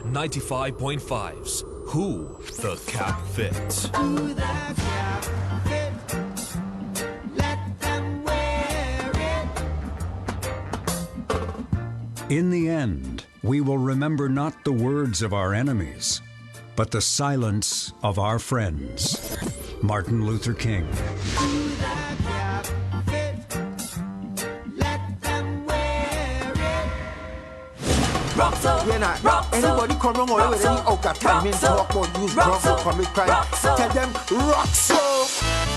95.5's Who the Cap Fit. Who the cap fit? Let them wear it. In the end, we will remember not the words of our enemies, but the silence of our friends. Martin Luther King. Who the cap fit? Let them wear it. Rock so, rock so. Anybody come wrong or with any outcast time in talk about use drugs or commit crime. Tell them rock so.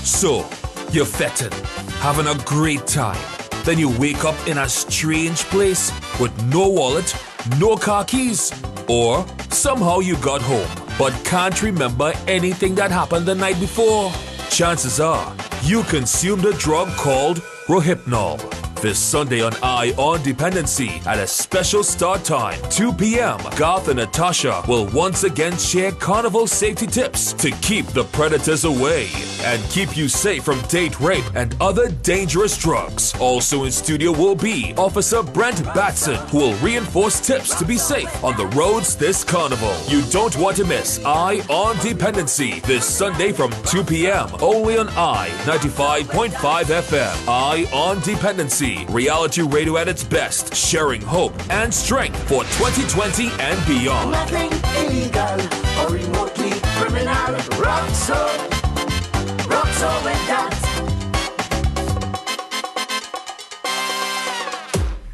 So, you're fetting, having a great time. Then you wake up in a strange place with no wallet, no car keys, or somehow you got home but can't remember anything that happened the night before. Chances are you consumed a drug called Rohypnol. This Sunday on Eye on Dependency at a special start time, 2 p.m., Garth and Natasha will once again share carnival safety tips to keep the predators away and keep you safe from date rape and other dangerous drugs. Also in studio will be Officer Brent Batson, who will reinforce tips to be safe on the roads this carnival. You don't want to miss Eye on Dependency this Sunday from 2 p.m. only on Eye 95.5 FM. Eye on Dependency. Reality radio at its best, sharing hope and strength for 2020 and beyond. Nothing illegal or remotely criminal. Rock so with that.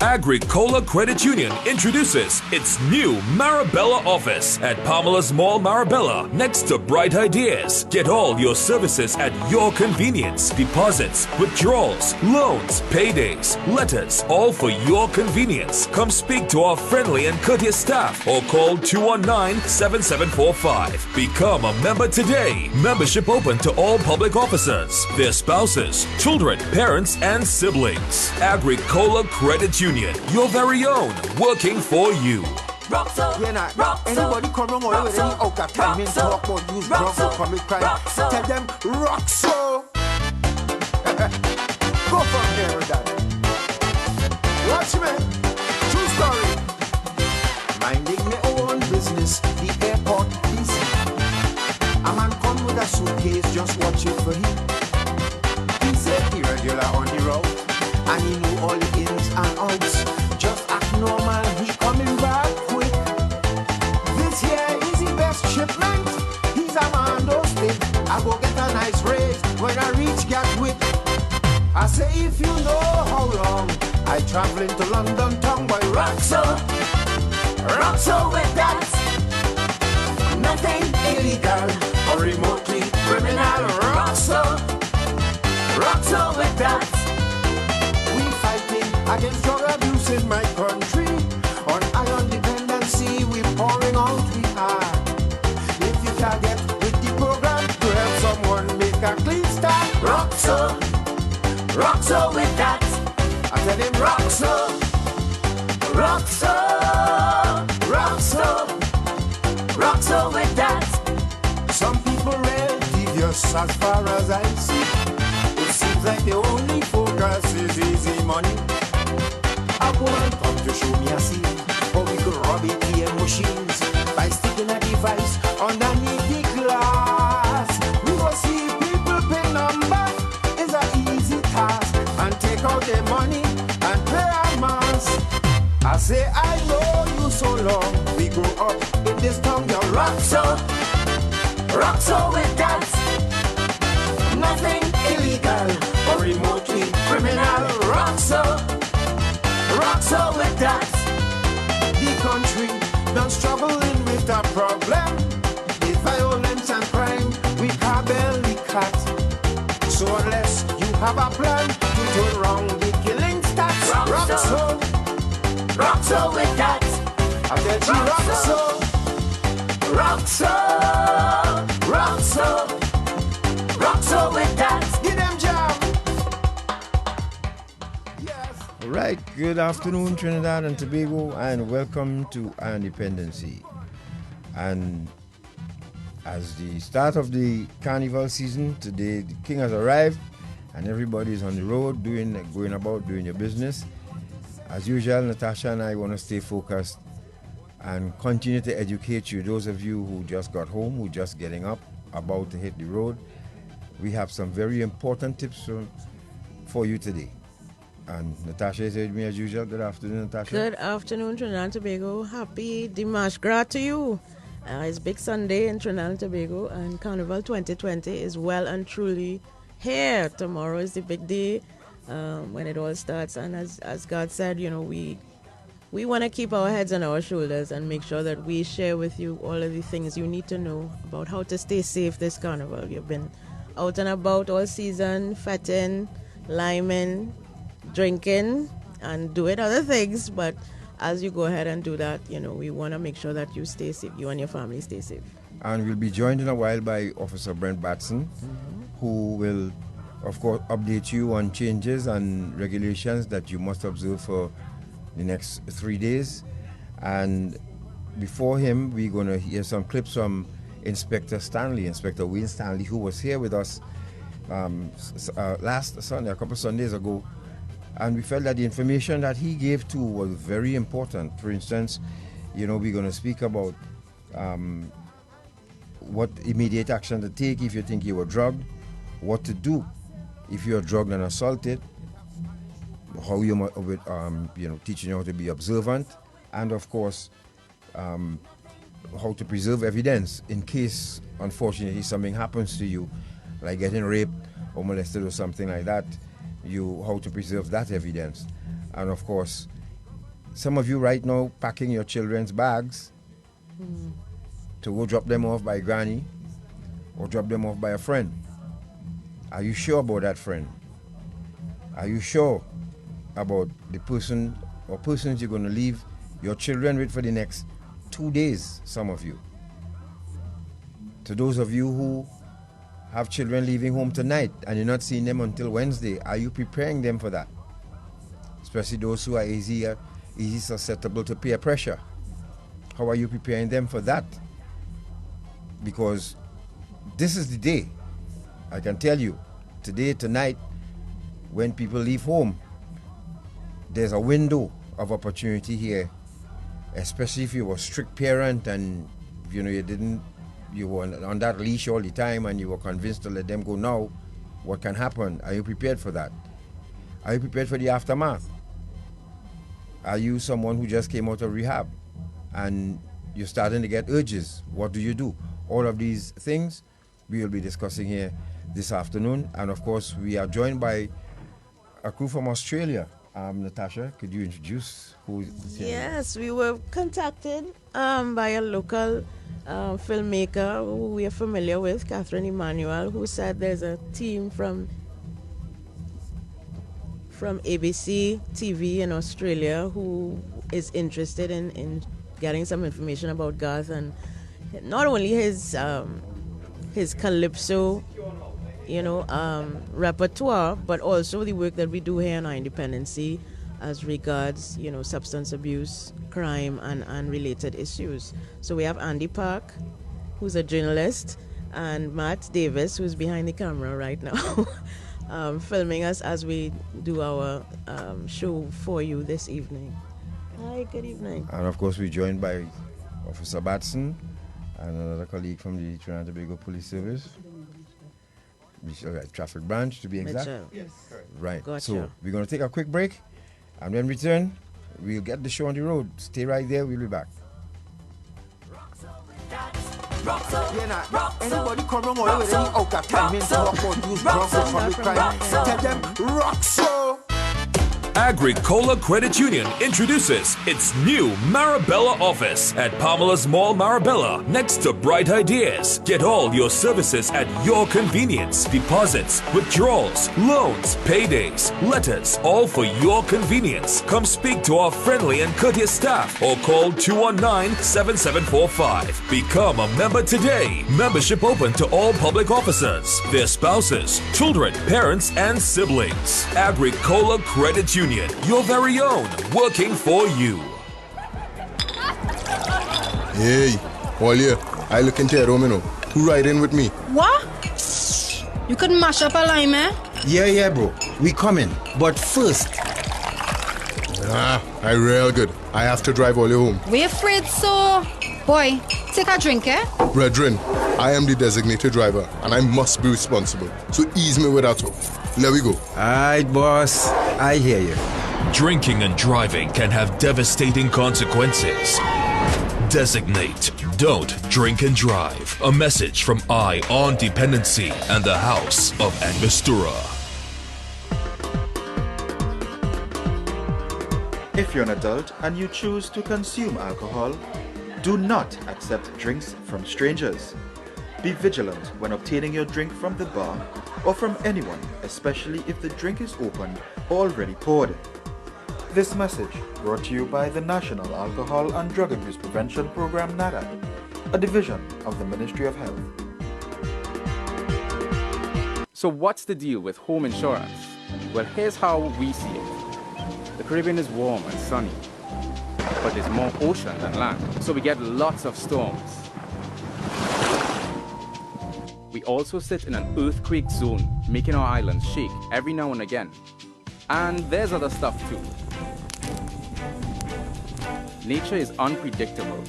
Agricola Credit Union introduces its new Marabella office at Pamela's Mall Marabella, next to Bright Ideas. Get all your services at your convenience. Deposits, withdrawals, loans, paydays, letters, all for your convenience. Come speak to our friendly and courteous staff or call 219-7745. Become a member today. Membership open to all public officers, their spouses, children, parents, and siblings. Agricola Credit Union, your very own, working for you. Rock so, anybody come wrong or with any outcast time in talk about use drugs or commit crime. Tell them rock so. Go from here with that. Watch me. True story. Minding my own business, the airport DC. A man come with a suitcase, just watch it for him. He said he regular on the road, and he knew all the ins and outs. Just act normal, he coming back quick. This here is the best shipment. He's a man, don't stick. I go get a nice raise when I reach Gatwick. I say if you know how long I travel into London town by rock so with that. Nothing illegal or remotely criminal. Rock so with that. We fighting against drug abuse in my country. On iron dependency, we pouring out we are. If you can get with the program to help someone make a clean start, rock so with that. I tell him rock so with that. Some people real devious as far as I see. It seems like the only focus is easy money. A woman come to show me a scene how we could rob ATM machines by sticking a device underneath the glass. We will see people pay number is an easy task and take out their money and pay a mass. I say I know you so long. We grew up in this town. You rock so with that. Nothing illegal or remotely criminal. Rock so with that. The country done struggling with a problem. With violence and crime, we can barely cut. So unless you have a plan to turn around the killing stats, rock so with that. I tell you rock so with that. Give them jam. Yes. All right, good afternoon, Trinidad and Tobago, and welcome to Eye on Dependency. And as the start of the carnival season, today the king has arrived and everybody is on the road going about doing your business. As usual, Natasha and I want to stay focused and continue to educate you. Those of you who just got home, who just getting up, about to hit the road, we have some very important tips for you today. And Natasha is with me as usual. Good afternoon, Natasha. Good afternoon, Trinidad and Tobago. Happy Dimanche Gras to you. It's Big Sunday in Trinidad and Tobago, and Carnival 2020 is well and truly here. Tomorrow is the big day when it all starts. And as God said, you know, we want to keep our heads on our shoulders and make sure that we share with you all of the things you need to know about how to stay safe this carnival. You've been out and about all season, fetting, liming, drinking, and doing other things. But as you go ahead and do that, you know, we want to make sure that you stay safe, you and your family stay safe. And we'll be joined in a while by Officer Brent Batson, who will, of course, update you on changes and regulations that you must observe for the next 3 days. And before him, we're going to hear some clips from Inspector Wayne Stanley, who was here with us last Sunday, a couple of Sundays ago. And we felt that the information that he gave too was very important. For instance, you know, we're going to speak about what immediate action to take if you think you were drugged, what to do if you're drugged and assaulted, how you might, teaching you how to be observant, and of course, how to preserve evidence in case, unfortunately, something happens to you, like getting raped or molested or something like that. How to preserve that evidence. And of course, some of you right now packing your children's bags to go drop them off by granny or drop them off by a friend. Are you sure about that friend? Are you sure about the person or persons you're going to leave your children with for the next 2 days, some of you? To those of you who have children leaving home tonight and you're not seeing them until Wednesday, are you preparing them for that? Especially those who are easy susceptible to peer pressure. How are you preparing them for that? Because this is the day, I can tell you, today, tonight, when people leave home, there's a window of opportunity here, especially if you were a strict parent and you were on that leash all the time and you were convinced to let them go now. What can happen? Are you prepared for that? Are you prepared for the aftermath? Are you someone who just came out of rehab and you're starting to get urges? What do you do? All of these things we will be discussing here this afternoon. And of course, we are joined by a crew from Australia. Natasha, could you introduce who is here? Yes, we were contacted by a local filmmaker who we are familiar with, Catherine Emmanuel, who said there's a team from ABCTV in Australia who is interested in getting some information about Garth and not only his calypso, repertoire, but also the work that we do here in our Dependency as regards, substance abuse, crime, and related issues. So we have Andy Park, who's a journalist, and Matt Davis, who's behind the camera right now, filming us as we do our show for you this evening. Hi, good evening. And of course, we're joined by Officer Batson and another colleague from the Trinidad and Tobago Police Service. Traffic branch, to be exact. Mitchell. Yes. Right. Gotcha. So we're going to take a quick break, and when we return, we'll get the show on the road. Stay right there. We'll be back. Anybody come wrong or with any out of time in talk about use drugs or public crime, tell them rock so. Agricola Credit Union introduces its new Marabella office at Pamela's Mall Marabella, next to Bright Ideas. Get all your services at your convenience. Deposits, withdrawals, loans, paydays, letters, all for your convenience. Come speak to our friendly and courteous staff or call 219-7745. Become a member today. Membership open to all public officers, their spouses, children, parents, and siblings. Agricola Credit Union, your very own, working for you. Hey, all here. I look into your room, Who riding with me? What? You could mash up a lime, eh? Yeah, bro. We coming. But first... I real good. I have to drive all you home. We afraid so. Boy, take a drink, eh? Brethren, I am the designated driver and I must be responsible. So ease me with that talk. Let we go. Alright, boss. I hear you. Drinking and driving can have devastating consequences. Designate. Don't drink and drive. A message from I on Dependency and the House of Angostura. If you're an adult and you choose to consume alcohol, do not accept drinks from strangers. Be vigilant when obtaining your drink from the bar or from anyone, especially if the drink is opened or already poured. This message brought to you by the National Alcohol and Drug Abuse Prevention Program NADA, a division of the Ministry of Health. So what's the deal with home insurance? Well, here's how we see it. The Caribbean is warm and sunny, but there's more ocean than land, so we get lots of storms. We also sit in an earthquake zone, making our islands shake every now and again. And there's other stuff too. Nature is unpredictable.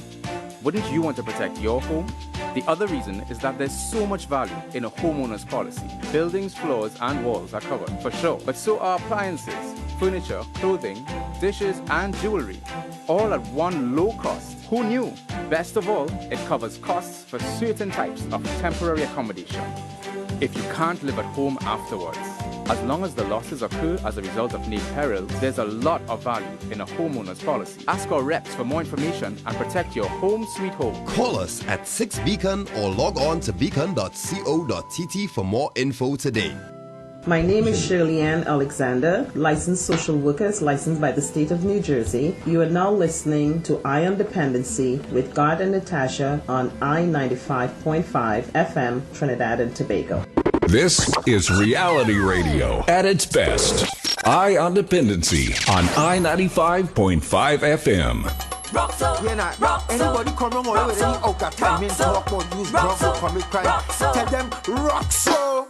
Wouldn't you want to protect your home? The other reason is that there's so much value in a homeowner's policy. Buildings, floors, and walls are covered, for sure. But so are appliances, furniture, clothing, dishes, and jewelry, all at one low cost. Who knew? Best of all, it covers costs for certain types of temporary accommodation. If you can't live at home afterwards, as long as the losses occur as a result of named perils, there's a lot of value in a homeowner's policy. Ask our reps for more information and protect your home sweet home. Call us at 6 Beacon or log on to beacon.co.tt for more info today. My name is Shirley Ann Alexander, licensed social worker, licensed by the state of New Jersey. You are now listening to I on Dependency with Garth and Natasha on I-95.5 FM, Trinidad and Tobago. This is reality radio at its best. I on Dependency on I-95.5 FM. Anybody come wrong or any out of time, talk about use drunk for comic crime. Tell them rock so.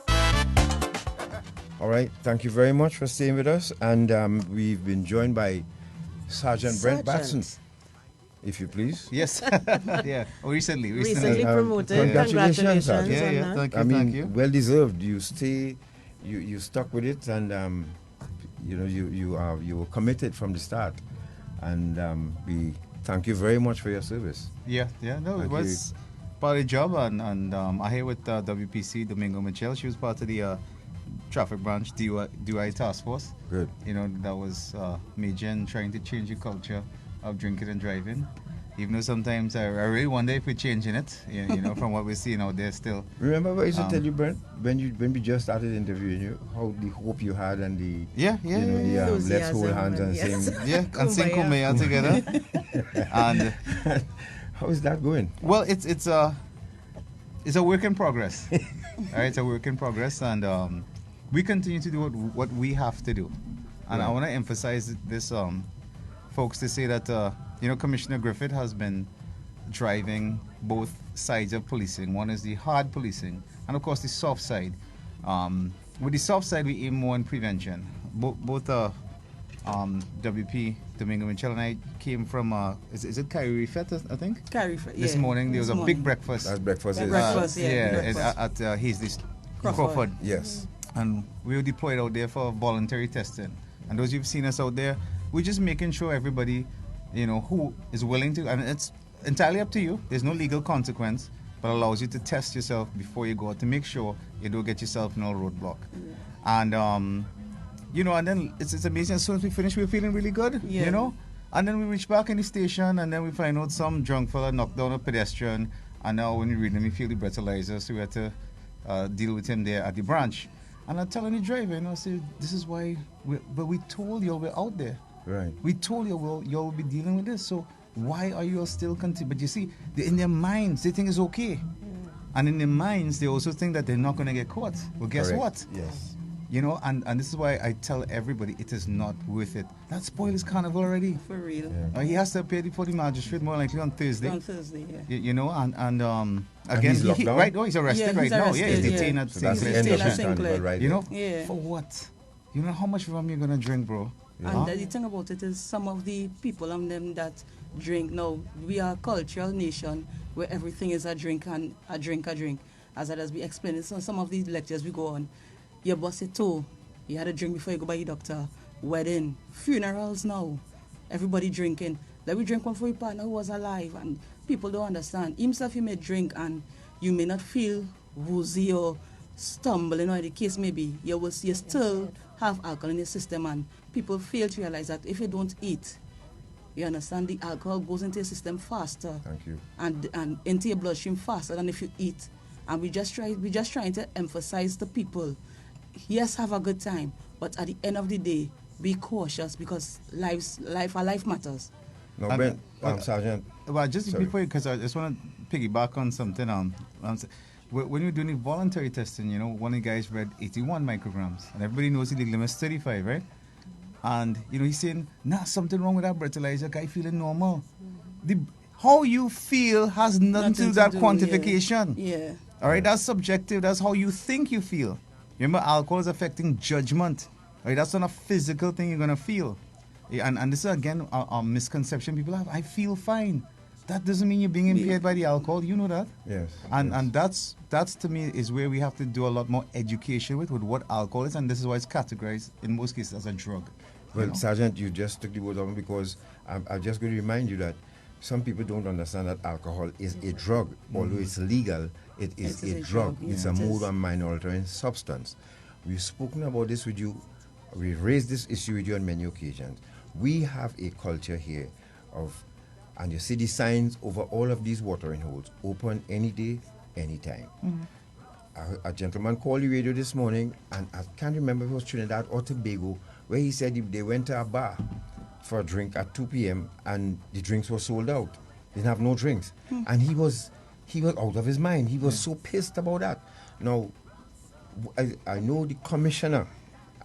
All right, thank you very much for staying with us. And we've been joined by Sergeant Brent Batson, if you please. Yes, yeah, recently promoted. Congratulations, Sergeant. Yeah, thank you, I mean, thank you. well deserved. You stuck with it, and you were committed from the start, and we thank you very much for your service. No, it was part of the job, and I here with WPC Domingo Michelle. She was part of the traffic branch DUI task force. Good. That was major in trying to change the culture of drinking and driving. Even though sometimes I really wonder if we're changing it, from what we're seeing out there still. Remember what I used to tell you, Brent, when we just started interviewing you, how the hope you had and the let's hold hands and sing. And sing Kumbaya together. And how is that going? Well, it's a work in progress. All right, it's a work in progress, and we continue to do what we have to do. And I want to emphasize this, folks, to say that Commissioner Griffith has been driving both sides of policing. One is the hard policing, and of course the soft side. With the soft side, we aim more on prevention. Both WP Domingo Michelle and I came from is it Carnival Village, I think? Carnival Village. This morning there was a big breakfast. That's breakfast. Breakfast. At Hazley's Crawford. Yes. And we were deployed out there for voluntary testing. And those who've seen us out there, we're just making sure everybody, who is willing to, and it's entirely up to you. There's no legal consequence, but allows you to test yourself before you go out to make sure you don't get yourself in a roadblock. And and then it's amazing. As soon as we finish, we're feeling really good. And then we reach back in the station, and then we find out some drunk fella knocked down a pedestrian. And now when we read them, we feel the breathalyzer, so we had to deal with him there at the branch. And I'm telling the driver, I say, this is why, we told you we're out there. Right. We told you you will be dealing with this. So why are you still continuing? But you see, in their minds, they think it's okay. And in their minds, they also think that they're not going to get caught. Well, guess what? Yes. And this is why I tell everybody it is not worth it. That spoils his carnival already. For real. Yeah. He has to appear before the magistrate more likely on Thursday. Yeah. Again, he's locked down? he's arrested right now. Yeah, he's detained at so that's the Sinclair end of Station. the carnival, right? For what? You know how much rum you're gonna drink, bro? And the thing about it is some of the people of them that drink, now we are a cultural nation where everything is a drink and a drink. As it has been explained, so some of these lectures we go on, your boss it too. You had a drink before you go by your doctor. Wedding, funerals now. Everybody drinking. Let we drink one for your partner who was alive, and people don't understand. Himself, you may drink and you may not feel woozy or stumbling, or the case may be. You still have alcohol in your system, and people fail to realize that if you don't eat, you understand, the alcohol goes into your system faster. Thank you. And into your bloodstream faster than if you eat. And we just trying to emphasize the people. Yes, have a good time, but at the end of the day, be cautious because life matters. No, Ben, Sergeant. Well, just Sorry. before, because I just want to piggyback on something. When you're doing the voluntary testing, you know, one of the guys read 81 micrograms, and everybody knows the legal limit is 35, right? And you know, he's saying, nah, something wrong with that breathalyzer. Guy feeling normal. How you feel has nothing to do with that quantification. Yeah. All right, that's subjective. That's how you think you feel. Remember, alcohol is affecting judgment. All right, that's not a physical thing you're gonna feel. Yeah, and this is again a misconception people have. I feel fine. That doesn't mean you're being impaired by the alcohol. You know that. Yes. And that's to me is where we have to do a lot more education with what alcohol is, and this is why it's categorized in most cases as a drug. Well, you know? Sergeant, you just took the word on because I'm just going to remind you that some people don't understand that alcohol is a drug. Although it's legal, it is a drug. It's a mood and mind altering substance. We've spoken about this with you. We've raised this issue with you on many occasions. We have a culture here of, and you see the signs over all of these watering holes, open any day, anytime. A gentleman called the radio this morning, and I can't remember if it was Trinidad or Tobago, where he said they went to a bar for a drink at 2 p.m. and the drinks were sold out. They didn't have no drinks. And he was out of his mind. He was so pissed about that. Now, I know the commissioner,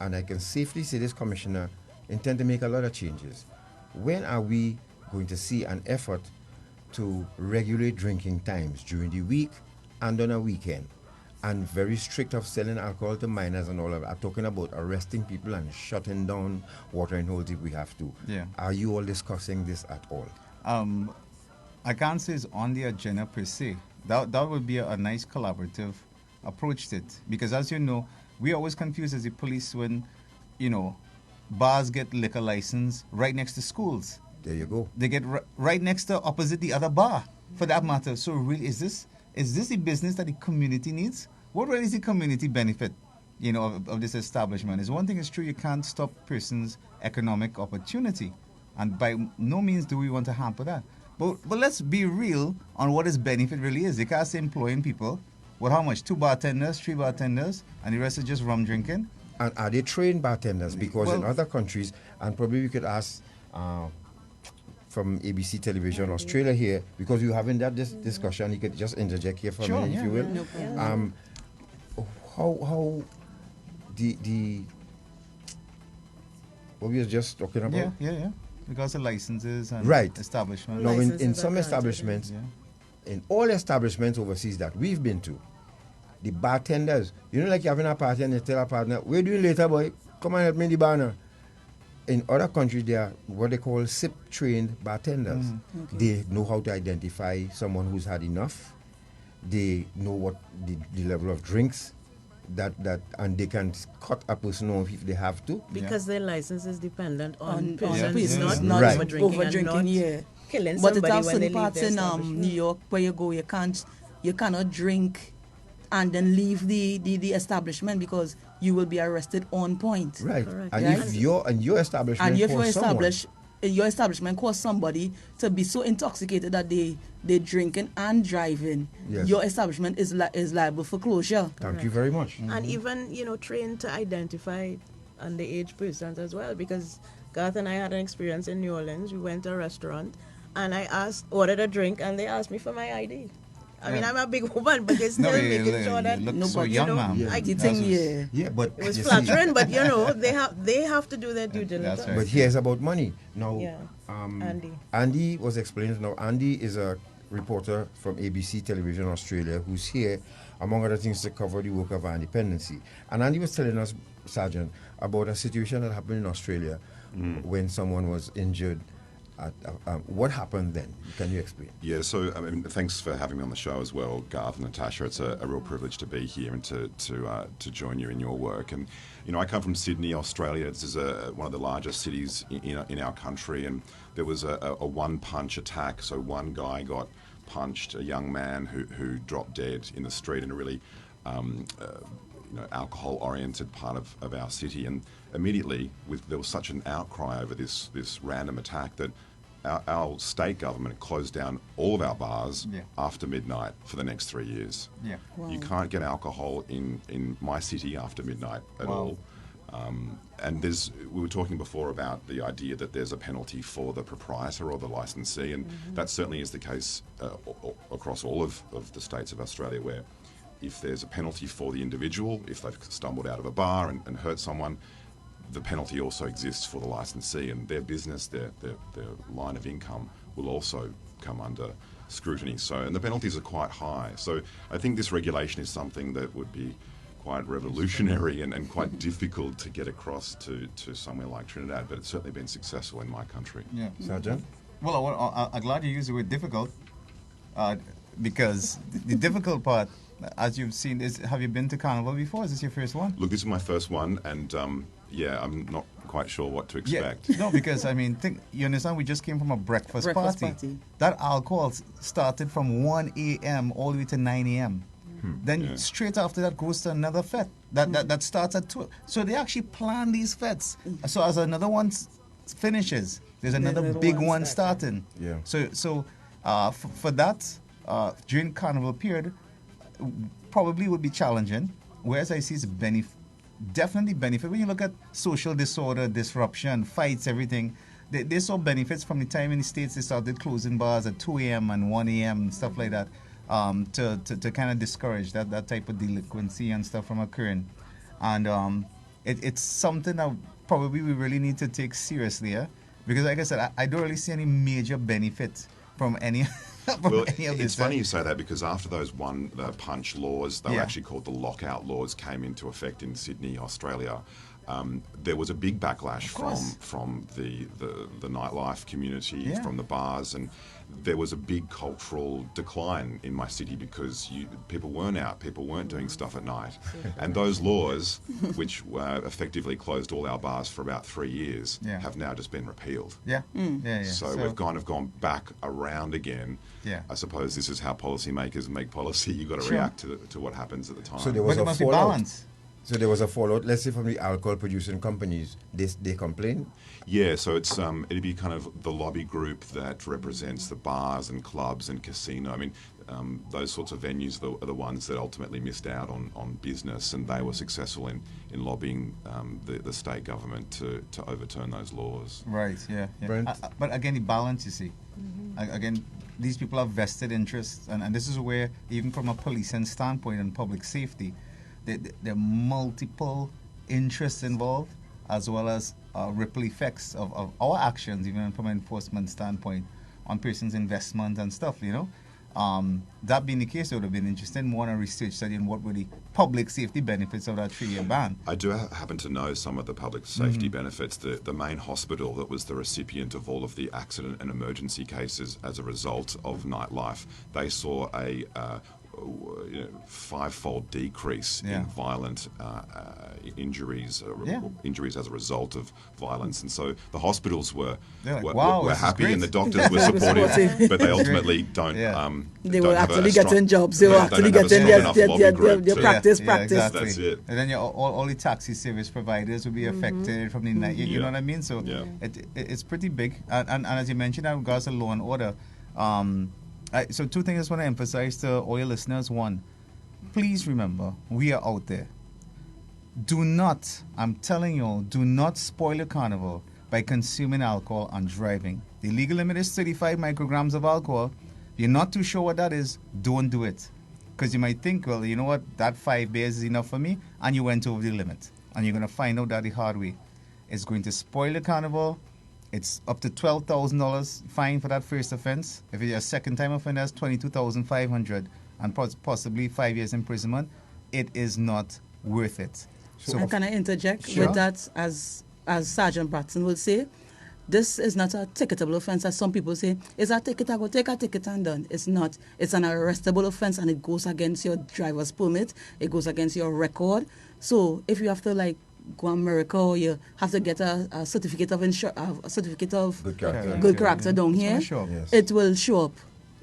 and I can safely say this commissioner intend to make a lot of changes. When are we going to see an effort to regulate drinking times during the week and on a weekend? And very strict of selling alcohol to minors and all of that. I'm talking about arresting people and shutting down watering holes if we have to. Yeah. Are you all discussing this at all? I can't say it's on the agenda per se. That would be a nice collaborative approach to it. Because as you know, we always confuse as the police when, you know, bars get liquor license right next to schools. There you go. They get right next to opposite the other bar, for that matter. So really, is this the business that the community needs? What really is the community benefit, you know, of this establishment? Is one thing is true, you can't stop persons' economic opportunity, and by no means do we want to hamper that. But let's be real on what its benefit really is. They can't say employing people. What, how much? 2 bartenders, 3 bartenders, and the rest is just rum drinking? And are they trained bartenders? Because in other countries, and probably we could ask from ABC Television Australia here, because you're having that discussion, you could just interject here for a minute, if you will. No problem. How the what we were just talking about? Yeah. Because of licenses and establishments. Now, in some establishments, in all establishments overseas that we've been to, the bartenders, you know, like you're having a party and you tell a partner, we're doing later, boy, come and help me in the bar now. In other countries, they are what they call SIP-trained bartenders. They know how to identify someone who's had enough. They know what the level of drinks that and they can cut a person off if they have to. Because their license is dependent on persons, not right. overdrinking, killing but somebody it's when they certain leave parts the in establishment. New York where you cannot drink and then leave the establishment because you will be arrested on point. Right. And if your establishment your establishment caused somebody to be so intoxicated that they drinking and driving, your establishment is liable for closure. Thank you very much. And even, trained to identify underage persons as well, because Garth and I had an experience in New Orleans. We went to a restaurant and I ordered a drink and they asked me for my ID. I mean, I'm a big woman, but they still making sure that so young, ma'am. But it was flattering, but they have to do their due diligence. But here's about money. Now, Andy was explaining. Now, Andy is a reporter from ABC Television Australia who's here, among other things, to cover the work of our Dependency. And Andy was telling us, Sergeant, about a situation that happened in Australia when someone was injured. What happened then? Can you explain? Yeah, so I mean, thanks for having me on the show as well, Garth and Natasha. It's a real privilege to be here and to join you in your work. And I come from Sydney, Australia. This is one of the largest cities in our country, and there was a one-punch attack. So one guy got punched, a young man who dropped dead in the street in a really alcohol-oriented part of our city. And immediately, there was such an outcry over this random attack that our state government closed down all of our bars after midnight for the next 3 years. Yeah. Wow. You can't get alcohol in my city after midnight at all. And we were talking before about the idea that there's a penalty for the proprietor or the licensee, and that certainly is the case across all of the states of Australia, where if there's a penalty for the individual, if they've stumbled out of a bar and hurt someone, the penalty also exists for the licensee, and their business, their line of income will also come under scrutiny. So, and the penalties are quite high. So I think this regulation is something that would be quite revolutionary and quite difficult to get across to somewhere like Trinidad, but it's certainly been successful in my country. Yeah. Sergeant? Well, I'm glad you used the word difficult, because the difficult part, as you've seen, is, have you been to Carnival before? Is this your first one? Look, this is my first one, and I'm not quite sure what to expect. Yeah. No, because, I mean, you understand, we just came from a breakfast party. That alcohol started from 1 a.m. all the way to 9 a.m. Then straight after that goes to another fete that starts at 12. So they actually plan these fetes. So as another one finishes, there's another big one starting. Yeah. So for that, during Carnival period, probably would be challenging, whereas I see it's definitely benefit. When you look at social disorder, disruption, fights, everything, they saw benefits from the time in the States they started closing bars at 2 a.m. and 1 a.m. and stuff like that, to kind of discourage that type of delinquency and stuff from occurring. And it's something that probably we really need to take seriously, because like I said, I don't really see any major benefit from any it's funny you say that, because after those one-punch laws, they were actually called the lockout laws, came into effect in Sydney, Australia. There was a big backlash from the nightlife community, from the bars, and there was a big cultural decline in my city because people weren't out, people weren't doing stuff at night. And those laws, which effectively closed all our bars for about 3 years, have now just been repealed. So we've kind of gone back around again. I suppose this is how policymakers make policy. You've got to react to what happens at the time. So there was a fallout. So there was a fallout, let's say, from the alcohol producing companies. They complain? Yeah, so it's it'd be kind of the lobby group that represents the bars and clubs and casino. I mean, those sorts of venues are the ones that ultimately missed out on business, and they were successful in lobbying the state government to overturn those laws. Right, yeah. But again, the balance, you see. Again, these people have vested interests, and this is where, even from a policing standpoint and public safety, there are multiple interests involved, as well as ripple effects of our actions, even from an enforcement standpoint, on persons' investment and stuff, That being the case, it would have been interesting more on a research study on what were the public safety benefits of that 3-year ban. I do happen to know some of the public safety benefits. The main hospital that was the recipient of all of the accident and emergency cases as a result of nightlife, they saw a 5-fold decrease in violent injuries, injuries as a result of violence, and so the hospitals were happy, and the doctors were supportive, but they ultimately don't. They were actually getting jobs. They were actually getting their practice. Exactly. That's it. And then all the taxi service providers will be affected from the night. You know what I mean? So it's pretty big. And as you mentioned, in regards to law and order. So 2 things I want to emphasize to all your listeners. 1, please remember, we are out there. Do not, I'm telling you all, do not spoil a carnival by consuming alcohol and driving. The legal limit is 35 micrograms of alcohol. If you're not too sure what that is, don't do it. Because you might think, well, you know what, that 5 beers is enough for me, and you went over the limit. And you're going to find out that the hard way. It's going to spoil the carnival. It's up to $12,000 fine for that first offense. If it's a second-time offender, that's $22,500 and possibly 5 years imprisonment. It is not worth it. So can I interject with that? As as Sergeant Batson will say, this is not a ticketable offense, as some people say. It's a ticket, I go take a ticket and done. It's not. It's an arrestable offense, and it goes against your driver's permit. It goes against your record. So if you have to like go America, or you have to get a certificate of good character down here, it will show up.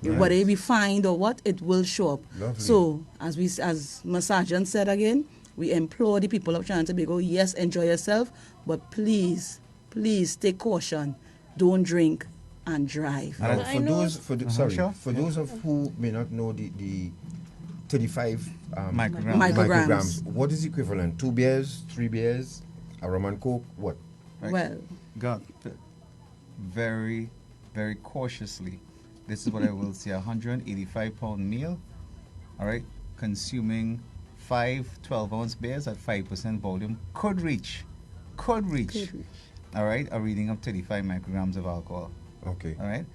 Right. Whether it be fined or what, it will show up. Lovely. So as my sergeant said again, we implore the people of Trinidad and Tobago, yes, enjoy yourself, but please take caution. Don't drink and drive. And for those of who may not know the 35 micrograms, what is the equivalent? 2 beers, 3 beers, a rum and coke, what? Well, God, very, very cautiously, this is what I will say: 185-pound meal, all right, consuming 5 12-ounce beers at 5% volume could reach, all right, a reading of 35 micrograms of alcohol. Okay. All right.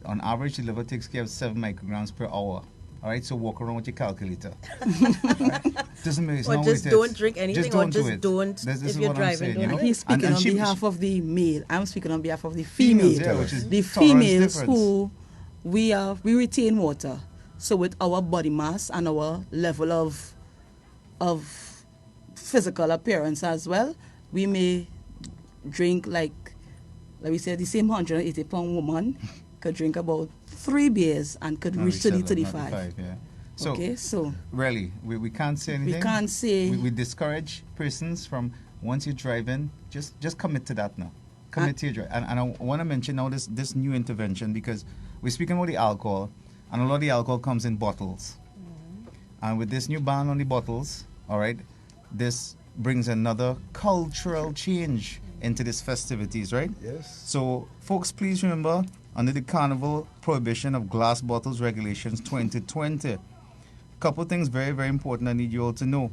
On average, the liver takes care of 7 micrograms per hour. All right, so walk around with your calculator. Right? Doesn't make Or just don't drink anything, or just don't if you're driving. Saying, He's speaking on behalf of the male. I'm speaking on behalf of the female. The females who we retain water. So with our body mass and our level of physical appearance as well, we may drink like we said, the same 180-pound woman could drink about 3 beers and could reach to the 35. Yeah. So, okay, so really, we can't say anything. We can't say. We discourage persons from, once you're driving, just commit to that now. Commit to your drive. And I want to mention now this new intervention, because we're speaking about the alcohol, and a lot of the alcohol comes in bottles. And with this new ban on the bottles, all right, this brings another cultural change into these festivities, right? Yes. So, folks, please remember, under the Carnival Prohibition of Glass Bottles Regulations 2020, couple things very, very important I need you all to know.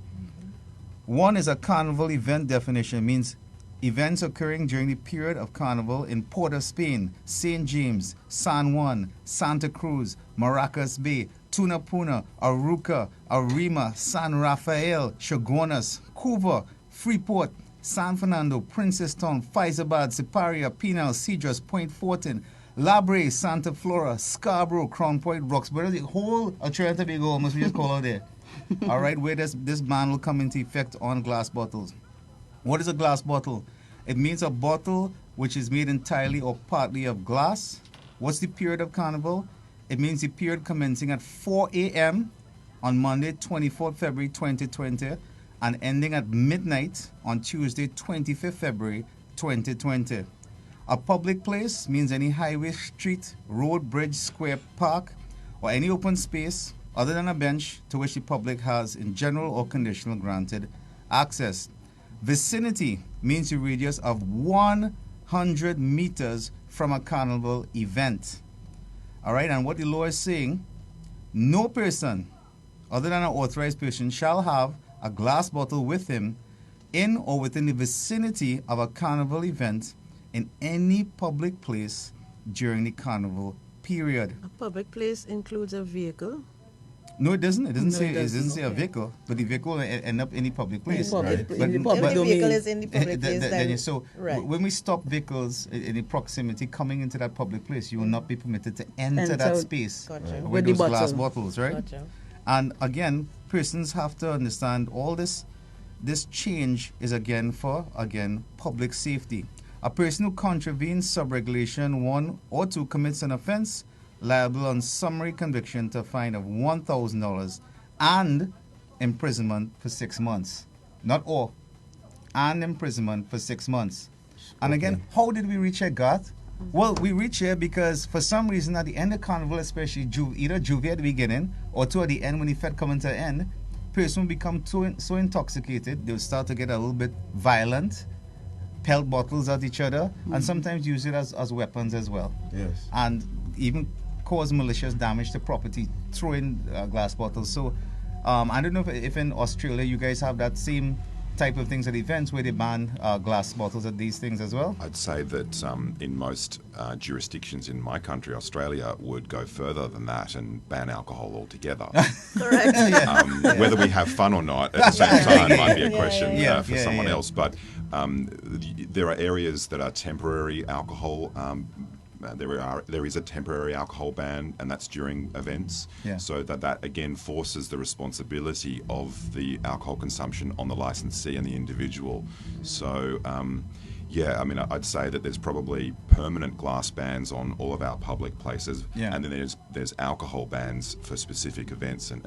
One is a carnival event definition. Means events occurring during the period of carnival in Port of Spain, St. James, San Juan, Santa Cruz, Maracas Bay, Tunapuna, Aruca, Arima, San Rafael, Chaguanas, Cuba, Freeport, San Fernando, Princestown, Faizabad, Siparia, Pinal, Cedros, Point Fortin, Labre, Santa Flora, Scarborough, Crown Point, Roxbury, the whole of Trinidad and Tobago almost we just call out there. All right, where this ban will come into effect on glass bottles. What is a glass bottle? It means a bottle which is made entirely or partly of glass. What's the period of carnival? It means the period commencing at 4 a.m. on Monday, 24th February 2020, and ending at midnight on Tuesday, 25th February 2020. A public place means any highway, street, road, bridge, square, park, or any open space other than a bench to which the public has, in general or conditional, granted access. Vicinity means a radius of 100 meters from a carnival event. All right, and what the law is saying, no person other than an authorized person shall have a glass bottle with him in or within the vicinity of a carnival event in any public place during the carnival period. A public place includes a vehicle? No, it doesn't. It doesn't say a vehicle, but the vehicle will end up in the public place. If the vehicle is in the public place, then so right. When we stop vehicles in the proximity coming into that public place, you will not be permitted to enter that space with those glass bottles, right? Gotcha. And again, persons have to understand all this. This change is again for public safety. A person who contravenes subregulation 1 or 2 commits an offense liable on summary conviction to a fine of $1,000 and imprisonment for 6 months. Not all. And imprisonment for 6 months. And again, how did we reach here, Garth? Well, we reach here because for some reason at the end of carnival, especially either juvie at the beginning or at the end when the fed coming to the end, person will become so intoxicated, they'll start to get a little bit violent, pelt bottles at each other, and sometimes use it as weapons as well. Yes. And even cause malicious damage to property, throwing glass bottles. So I don't know if in Australia you guys have that same type of things at events where they ban glass bottles at these things as well? I'd say that in most jurisdictions in my country, Australia, would go further than that and ban alcohol altogether. Correct. Whether we have fun or not at the same time might be a question for someone else. But there are areas that are temporary alcohol. There is a temporary alcohol ban, and that's during events. Yeah. So that again forces the responsibility of the alcohol consumption on the licensee and the individual. So I'd say that there's probably permanent glass bans on all of our public places, and then there's alcohol bans for specific events and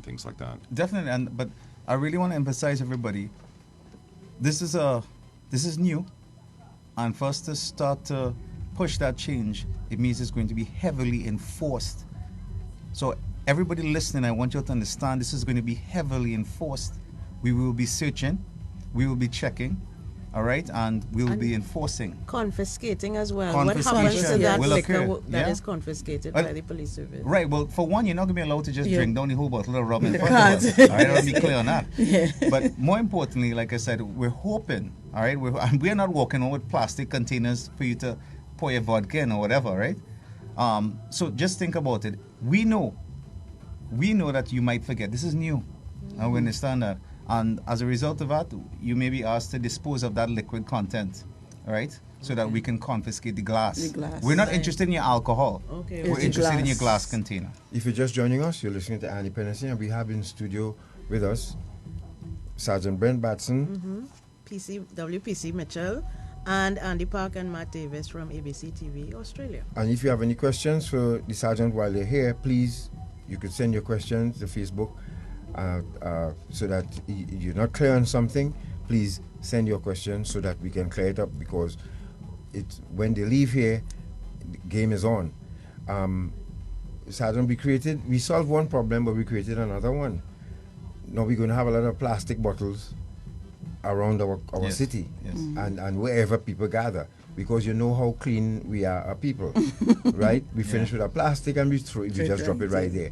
things like that. Definitely, but I really want to emphasize everybody. This is new, and for us to start to push that change, it means it's going to be heavily enforced. So everybody listening, I want you to understand this is going to be heavily enforced. We will be searching, we will be checking, all right, and we will be enforcing. Confiscating as well. What happens to that liquor that is confiscated by the police service? Right, well, for one, you're not going to be allowed to just drink down the whole bottle of rum in front of us. All right, I'll be clear on that. But more importantly, like I said, we're hoping, all right, we're not walking on with plastic containers for you to pour your vodka in or whatever, right? So just think about it. We know that you might forget. This is new. And we understand that. And as a result of that, you may be asked to dispose of that liquid content, all right? So that we can confiscate the glass. We're not interested in your alcohol. We're interested in your glass container. If you're just joining us, you're listening to Dependency, and we have in studio with us Sergeant Brent Batson, WPC Mitchell, and Andy Park and Matt Davis from ABCTV Australia. And if you have any questions for the Sergeant while they're here, please, you could send your questions to Facebook so that you're not clear on something. Please send your questions so that we can clear it up, because when they leave here, the game is on. Sergeant, we solved one problem, but we created another one. Now we're going to have a lot of plastic bottles around our city and wherever people gather, because you know how clean we are people, right? We finish with our plastic and we just drop it right there.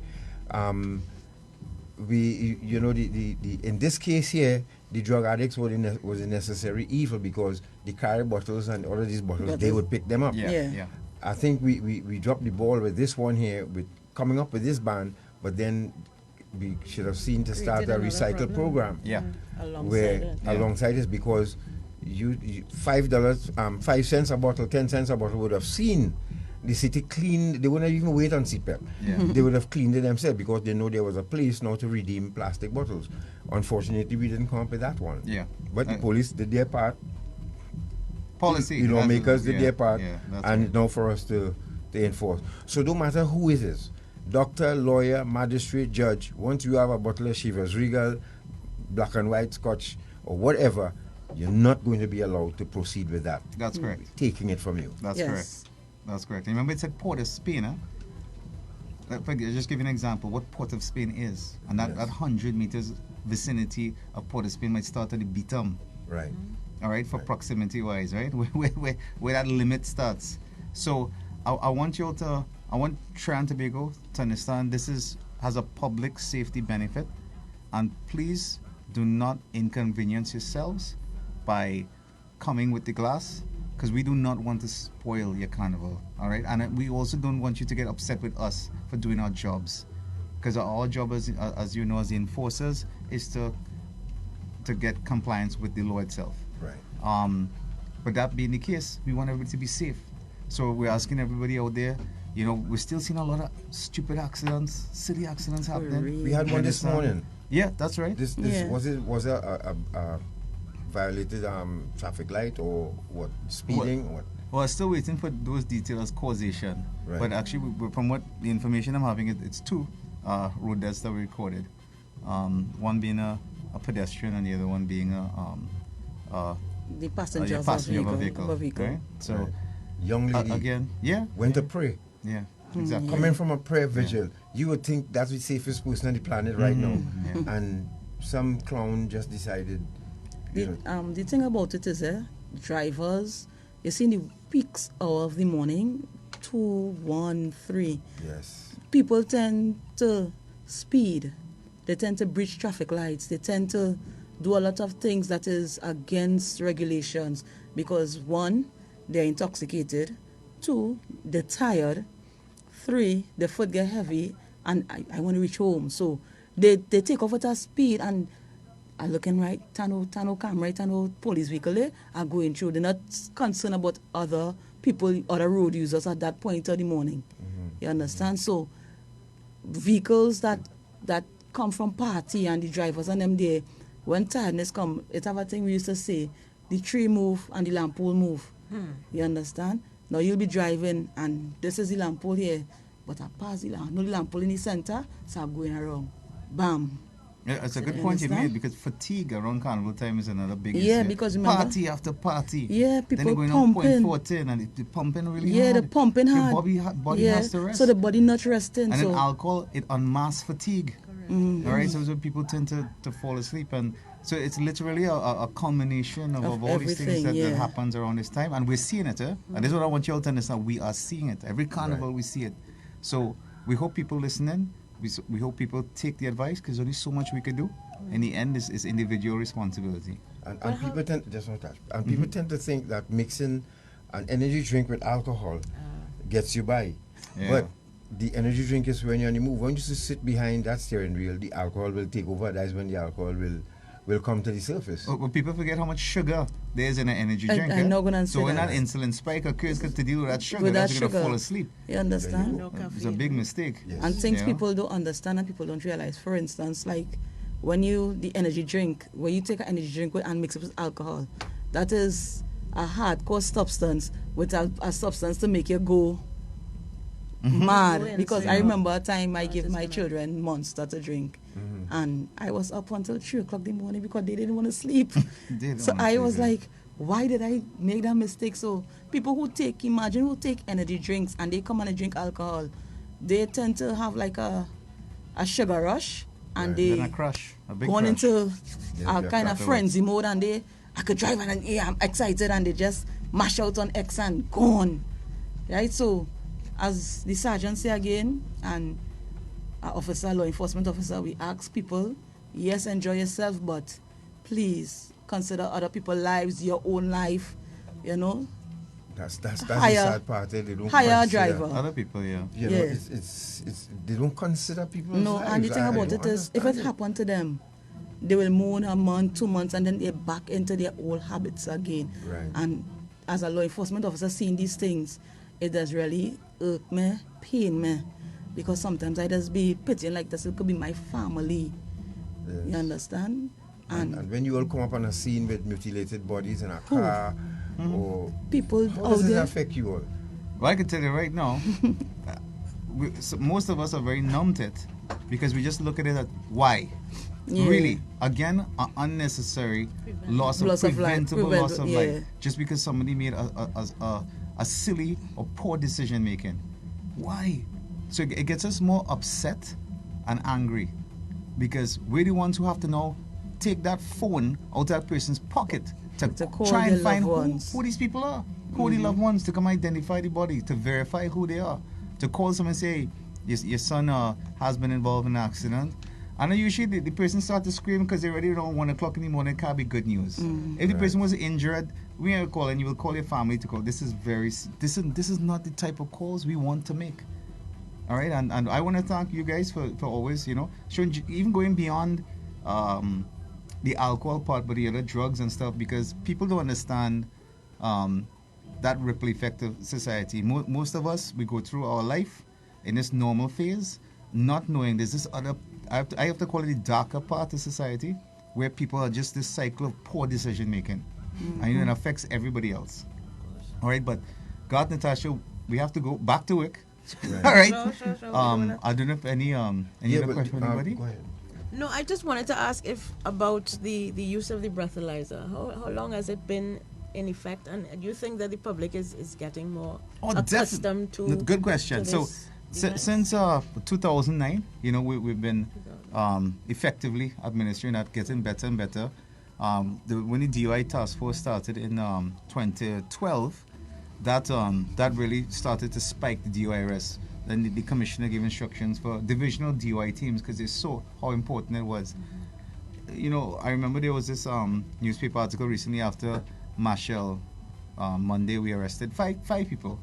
In this case here, the drug addicts was a necessary evil, because the carry bottles and all of these bottles, they would pick them up. I think we dropped the ball with this one here, with coming up with this ban, but then we should have seen to start a recycle program. Alongside this, because you $5, 5 cents a bottle, 10 cents a bottle would have seen the city clean. They wouldn't even wait on CPEP. They would have cleaned it themselves, because they know there was a place now to redeem plastic bottles. Unfortunately, we didn't come up with that one. But the police did their part. Policy. The lawmakers did their part, and it's now for us to enforce. So no matter who it is, doctor, lawyer, magistrate, judge, once you have a bottle of Chivas Regal, black and white Scotch, or whatever, you're not going to be allowed to proceed with that. That's correct. Taking it from you. That's correct. That's correct. Remember, it's at Port of Spain, huh? I'll just give you an example what Port of Spain is. And that 100 meters vicinity of Port of Spain might start at the Beatum. Right. All right, for proximity-wise, right? Where that limit starts. So I want Trinidad and Tobago to understand this has a public safety benefit. And please do not inconvenience yourselves by coming with the glass, because we do not want to spoil your carnival, all right? And we also don't want you to get upset with us for doing our jobs, because our job, as you know, as the enforcers, is to get compliance with the law itself. Right. But that being the case, we want everybody to be safe. So we're asking everybody out there, we're still seeing a lot of stupid accidents, silly accidents happening. We had one this morning. Yeah, that's right. This was a violated traffic light or what? Speeding? What? Well, I'm still waiting for those details, causation. Right. But actually, from what the information I'm having, it's 2 road deaths that were recorded. One being a pedestrian, and the other one being the passenger of a vehicle. Right? So, young lady again, went to pray. Yeah, exactly. Coming from a prayer vigil, you would think that's the safest person on the planet right now, and some clown just decided. The thing about it is, drivers, you see in the peaks hour of the morning, 2, 1, 3. Yes. People tend to speed. They tend to breach traffic lights. They tend to do a lot of things that is against regulations because 1, they're intoxicated, 2, they're tired, 3, their foot get heavy, and I want to reach home. So they take off at a speed and are looking right, Tano cam right, Tano police vehicle there are going through. They're not concerned about other people, other road users at that point of the morning. You understand? So vehicles that come from party and the drivers and them there, when tiredness come, it's have a thing we used to say, the tree move and the lamp pole move. You understand? Now you'll be driving and this is the lamp pole here, but I pass the lamp pole in the center, so I'm going around. Bam. Yeah, it's a good point you made because fatigue around carnival time is another big issue. Yeah, because remember, party after party. Yeah, people then going pumping. On point 14 and the pumping really hard. Yeah, the pumping hard. Your body has to rest. So the body not resting. And so. then alcohol, it unmasks fatigue. All right, so people tend to fall asleep. And so it's literally a culmination of all these things that happens around this time. And we're seeing it. And this is what I want you all to understand. We are seeing it. Every carnival we see it. So we hope people listening, we hope people take the advice because there's only so much we can do. In the end, is individual responsibility. And people tend people tend to think that mixing an energy drink with alcohol gets you by. Yeah. But the energy drink is when you're on the move. When you just sit behind that steering wheel, the alcohol will take over. That's when the alcohol will come to the surface. But people forget how much sugar there is in an energy drink. So when that insulin spike occurs to deal with that sugar, that's going to fall asleep. You understand? It's a big mistake. Yes. And things people don't understand and people don't realize. For instance, like when the energy drink, when you take an energy drink and mix it with alcohol, that is a hardcore substance without a substance to make you go mad. Because I remember a time I gave my children Monster to drink. And I was up until 3 o'clock in the morning because they didn't want to sleep. So I was like, why did I make that mistake? So people who take energy drinks and they come and drink alcohol, they tend to have like a sugar rush. And they go into a kind of frenzy mode and I could drive and I'm excited and they just mash out on X and gone. Right? So as the sergeant say again and our officer, law enforcement officer, we ask people, yes, enjoy yourself, but please consider other people's lives, your own life, you know. That's the sad part. They don't hire a driver. Other people, You know, it's they don't consider people's lives. And the thing about it is, if it happened to them, they will mourn a month, 2 months, and then they're back into their old habits again. Right. And as a law enforcement officer seeing these things, it does really irk me, pain me, because sometimes I just be pitying like this. It could be my family. Yes. You understand? And when you all come up on a scene with mutilated bodies in a car, or people how does it affect you all? Well, I can tell you right now, most of us are very numb to it because we just look at it at why. Yeah. Really, again, an unnecessary preventable loss of life, just because somebody made a silly or poor decision making. Why? So it gets us more upset and angry because we're the ones who have to now take that phone out of that person's pocket to try and find who these people are, who are the loved ones, to come identify the body, to verify who they are, to call someone and say, your son has been involved in an accident. And then usually the person starts to scream because they're already around 1 o'clock in the morning. It can't be good news. If the person was injured, we will call and you will call your family to call. This is not the type of calls we want to make. All right, and I want to thank you guys for always, showing, even going beyond the alcohol part, but the other drugs and stuff, because people don't understand that ripple effect of society. Most of us, we go through our life in this normal phase, not knowing there's this other, I have to call it the darker part of society, where people are just this cycle of poor decision making, and it affects everybody else. All right, but Garth, Natasha, we have to go back to work. Right. All right. Sure. I don't know if any other question from anybody. Go ahead. No, I just wanted to ask about the use of the breathalyzer. How long has it been in effect, and do you think that the public is getting more accustomed to? Good question. So since 2009, we've been effectively administering that, getting better and better. When the DUI task force started in 2012, that really started to spike the DUI arrests. Then the commissioner gave instructions for divisional DUI teams because they saw how important it was. I remember there was this newspaper article recently after Marshall. Monday we arrested five people,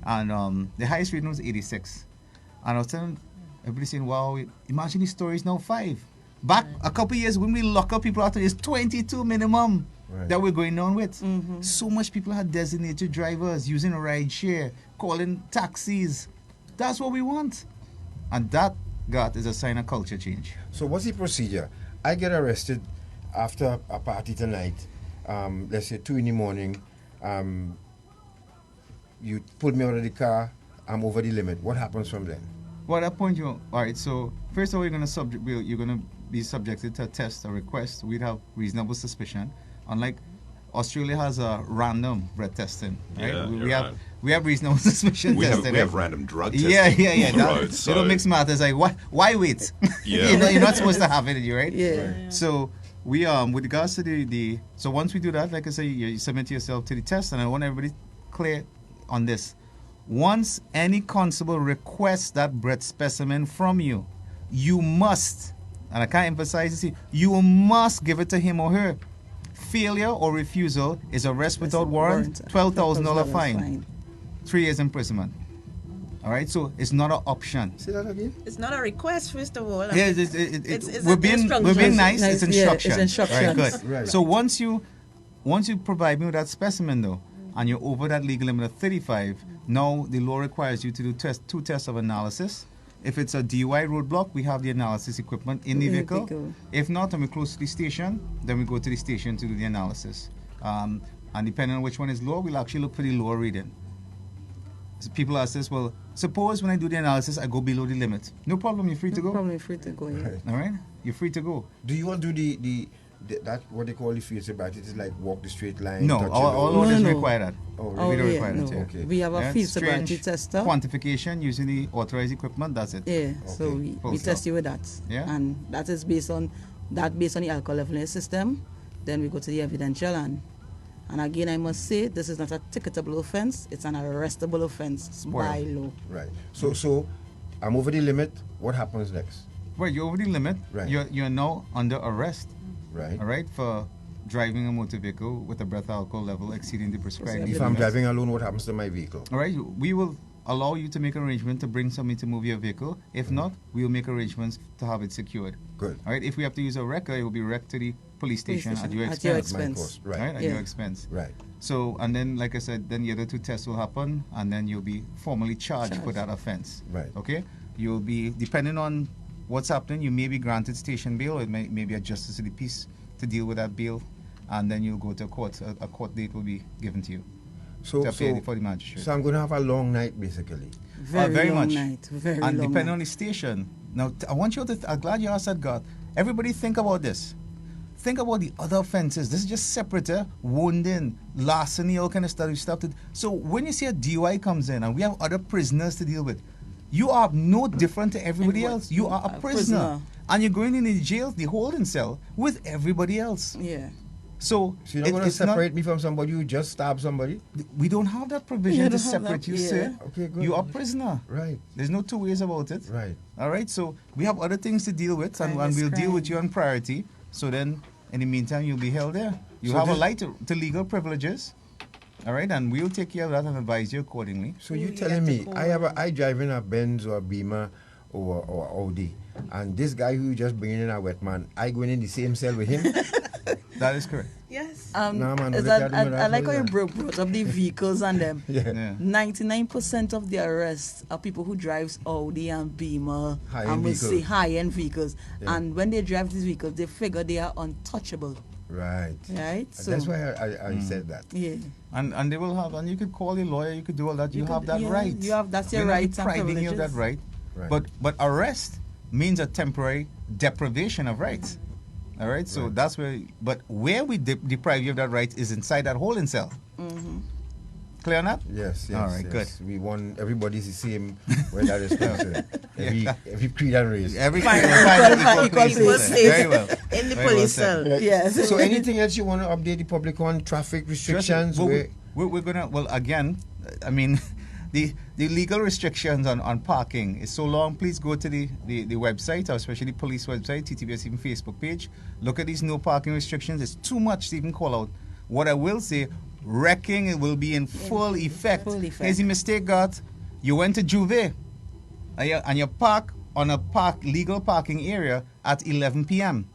and the highest rating was 86. And I was telling everybody saying, "Wow, imagine these stories now 5." Back a couple of years when we lock up people after this 22 minimum that we're going on with. So much people had designated drivers using a ride share, calling taxis. That's what we want, and that, Garth, is a sign of culture change. So what's the procedure? I get arrested after a party tonight. Let's say 2 in the morning. You pull me out of the car. I'm over the limit. What happens from then? Well, at that point, all right. So first of all, you're gonna be subjected to a test, a request. We'd have reasonable suspicion. Unlike Australia has a random breath testing, right? Yeah, we have reasonable suspicion testing. We have random drug testing. Yeah. On the road, so. Little mixed matters like why wait? Yeah. You're not supposed to have it, right? Yeah. So we with regards to the so once we do that, like I say, you submit yourself to the test, and I want everybody clear on this. Once any constable requests that breath specimen from you, you must, and I can't emphasize this, you must give it to him or her. Failure or refusal is arrest without warrant, $12,000 fine, 3 years imprisonment. All right, so it's not an option. Say that again. It's not a request, first of all. Yeah, we're being nice. It's instruction. It's instruction. Right, good. Right. So once you provide me with that specimen though, and you're over that legal limit of 35, now the law requires you to do two tests of analysis. If it's a DUI roadblock, we have the analysis equipment in the vehicle. If not, and we're close to the station, then we go to the station to do the analysis. And depending on which one is lower, we'll actually look for the lower reading. So people ask us, well, suppose when I do the analysis, I go below the limit. No problem, you're free to go. No problem, you're free to go, yeah. Right. All right? You're free to go. Do you all do the that what they call the face about it is like walk the straight line? No, all orders require that. Oh, we don't yeah, require no. that. Yeah. Okay. We have a field sobriety tester. Quantification using the authorized equipment, that's it. Yeah, Okay. so we test you with that. Yeah. And that is based on the alcohol level in the system. Then we go to the evidential and again I must say this is not a ticketable offense, it's an arrestable offense by law. Right. So I'm over the limit. What happens next? Well, you're over the limit. Right. You're now under arrest. Right. All right, for driving a motor vehicle with a breath alcohol level exceeding the prescribed. If I'm driving alone, what happens to my vehicle? All right, we will allow you to make arrangement to bring somebody to move your vehicle. If not, we'll make arrangements to have it secured. Good. All right, if we have to use a wrecker, it will be wrecked to the police station at your expense. Right. At your expense. Right. So, and then, like I said, then the other 2 tests will happen, and then you'll be formally charged for that offense. Right. Okay? You'll be, depending on what's happening, you may be granted station bail, or it may be a justice of the peace to deal with that bail, and then you'll go to court. A court date will be given to you to appear for the magistrate. So I'm going to have a long night, basically. Very long much. Night. Very and long depending night. on the station. Now, I want you to, I'm glad you asked that, Garth. Everybody think about this. Think about the other offenses. This is just separate, wounding, larceny, all kind of stuff. So when you see a DUI comes in and we have other prisoners to deal with, you are no different to everybody else. You are a prisoner. And you're going in the jail, the holding cell, with everybody else. Yeah. So you're not going to separate me from somebody who just stabbed somebody? We don't have that provision to separate you, sir. Okay, good. You are a prisoner. Right. There's no 2 ways about it. Right. All right, so we have other things to deal with, and we'll deal with you on priority. So then, in the meantime, you'll be held there. You have a right to legal privileges. All right, and we'll take care of that and advise you accordingly. So you're telling me I drive in a Benz or a Beamer or Audi, and this guy who just bringing in a wet man, I going in the same cell with him? That is correct. Yes. Nah, man, I like how you brought up the vehicles and them. Yeah. 99% of the arrests are people who drives Audi and Beamer High-end and we vehicles. say high-end vehicles. Yeah. And when they drive these vehicles, they figure they are untouchable. Right. Right. So That's why I said that. Yeah. And they will have, and you could call your lawyer, you could do all that. You have that right. That's your We're not right. depriving you of that right. But arrest means a temporary deprivation of rights. All right, so that's where. But where we deprive you of that right is inside that holding cell. Mm-hmm. Clear on that? Yes. All right, good. We want everybody's the same where that is concerned. Every creed and race. Every equal place. Very well. In the police cell. Yes. So anything else you want to update the public on? Traffic restrictions? We're gonna. Well, again, I mean, the the legal restrictions on parking is so long. Please go to the website, or especially the police website, TTBS even Facebook page. Look at these no parking restrictions. It's too much to even call out. What I will say, wrecking will be in full effect. Here's the mistake, Garth. You went to Juve and you park on a legal parking area at 11 p.m.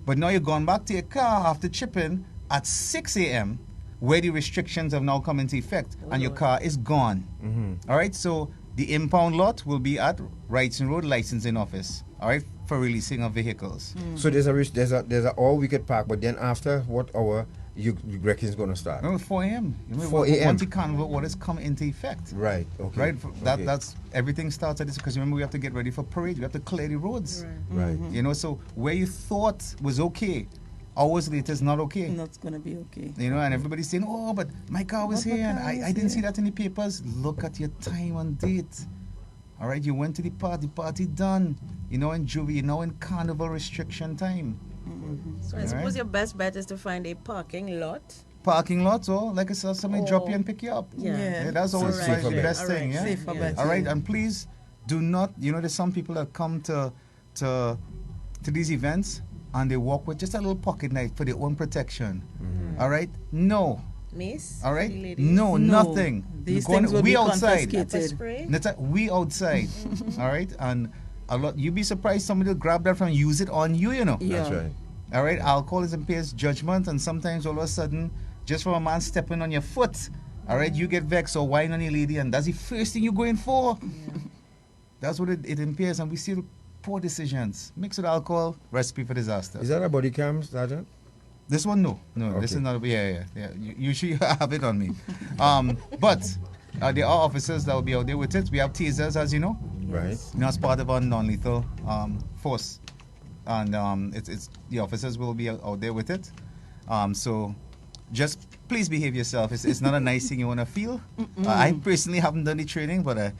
But now you're going back to your car after chipping at 6 a.m. where the restrictions have now come into effect and your car is gone. All right, so the impound lot will be at Wrightson Road Licensing Office, all right, for releasing of vehicles. So there's a all we could park, but then after what hour you reckon it's going to start? 4 a.m. 4 a.m. Once the carnival orders come into effect. Right, okay. Right, that's everything starts at this, because remember we have to get ready for parade. We have to clear the roads. Right. You know, so where you thought was okay, hours later it's not okay. Not going to be okay. You know, and everybody's saying, oh, but my car was here and I didn't see that in the papers. Look at your time and date. All right, you went to the party done. You know, in Juvie, you know, in carnival restriction time. So I suppose your best bet is to find a parking lot. Parking lot, or like I said, somebody drop you and pick you up. Yeah. That's always the best thing. Yeah. Safer bet. All right, and please do not. You know, there's some people that come to these events and they walk with just a little pocket knife for their own protection. All right, no. Mace. All right, ladies? No, nothing. These things will be confiscated. We outside. All right, and a lot. You'd be surprised somebody will grab that from and use it on you. You know. Yeah. That's right. All right, alcohol impairs judgment, and sometimes all of a sudden, just from a man stepping on your foot, all right, you get vexed or whine on your lady, and that's the first thing you're going for. That's what it impairs, and we see poor decisions. Mixed with alcohol, recipe for disaster. Is that a body cam, Sergeant? This one, no. Okay. This is not. Yeah. You should have it on me. But there are officers that will be out there with it. We have tasers, as you know. Right. You know, as part of our non-lethal force. And it's the officers will be out there with it. So just please behave yourself. It's not a nice thing you want to feel. I personally haven't done the training, but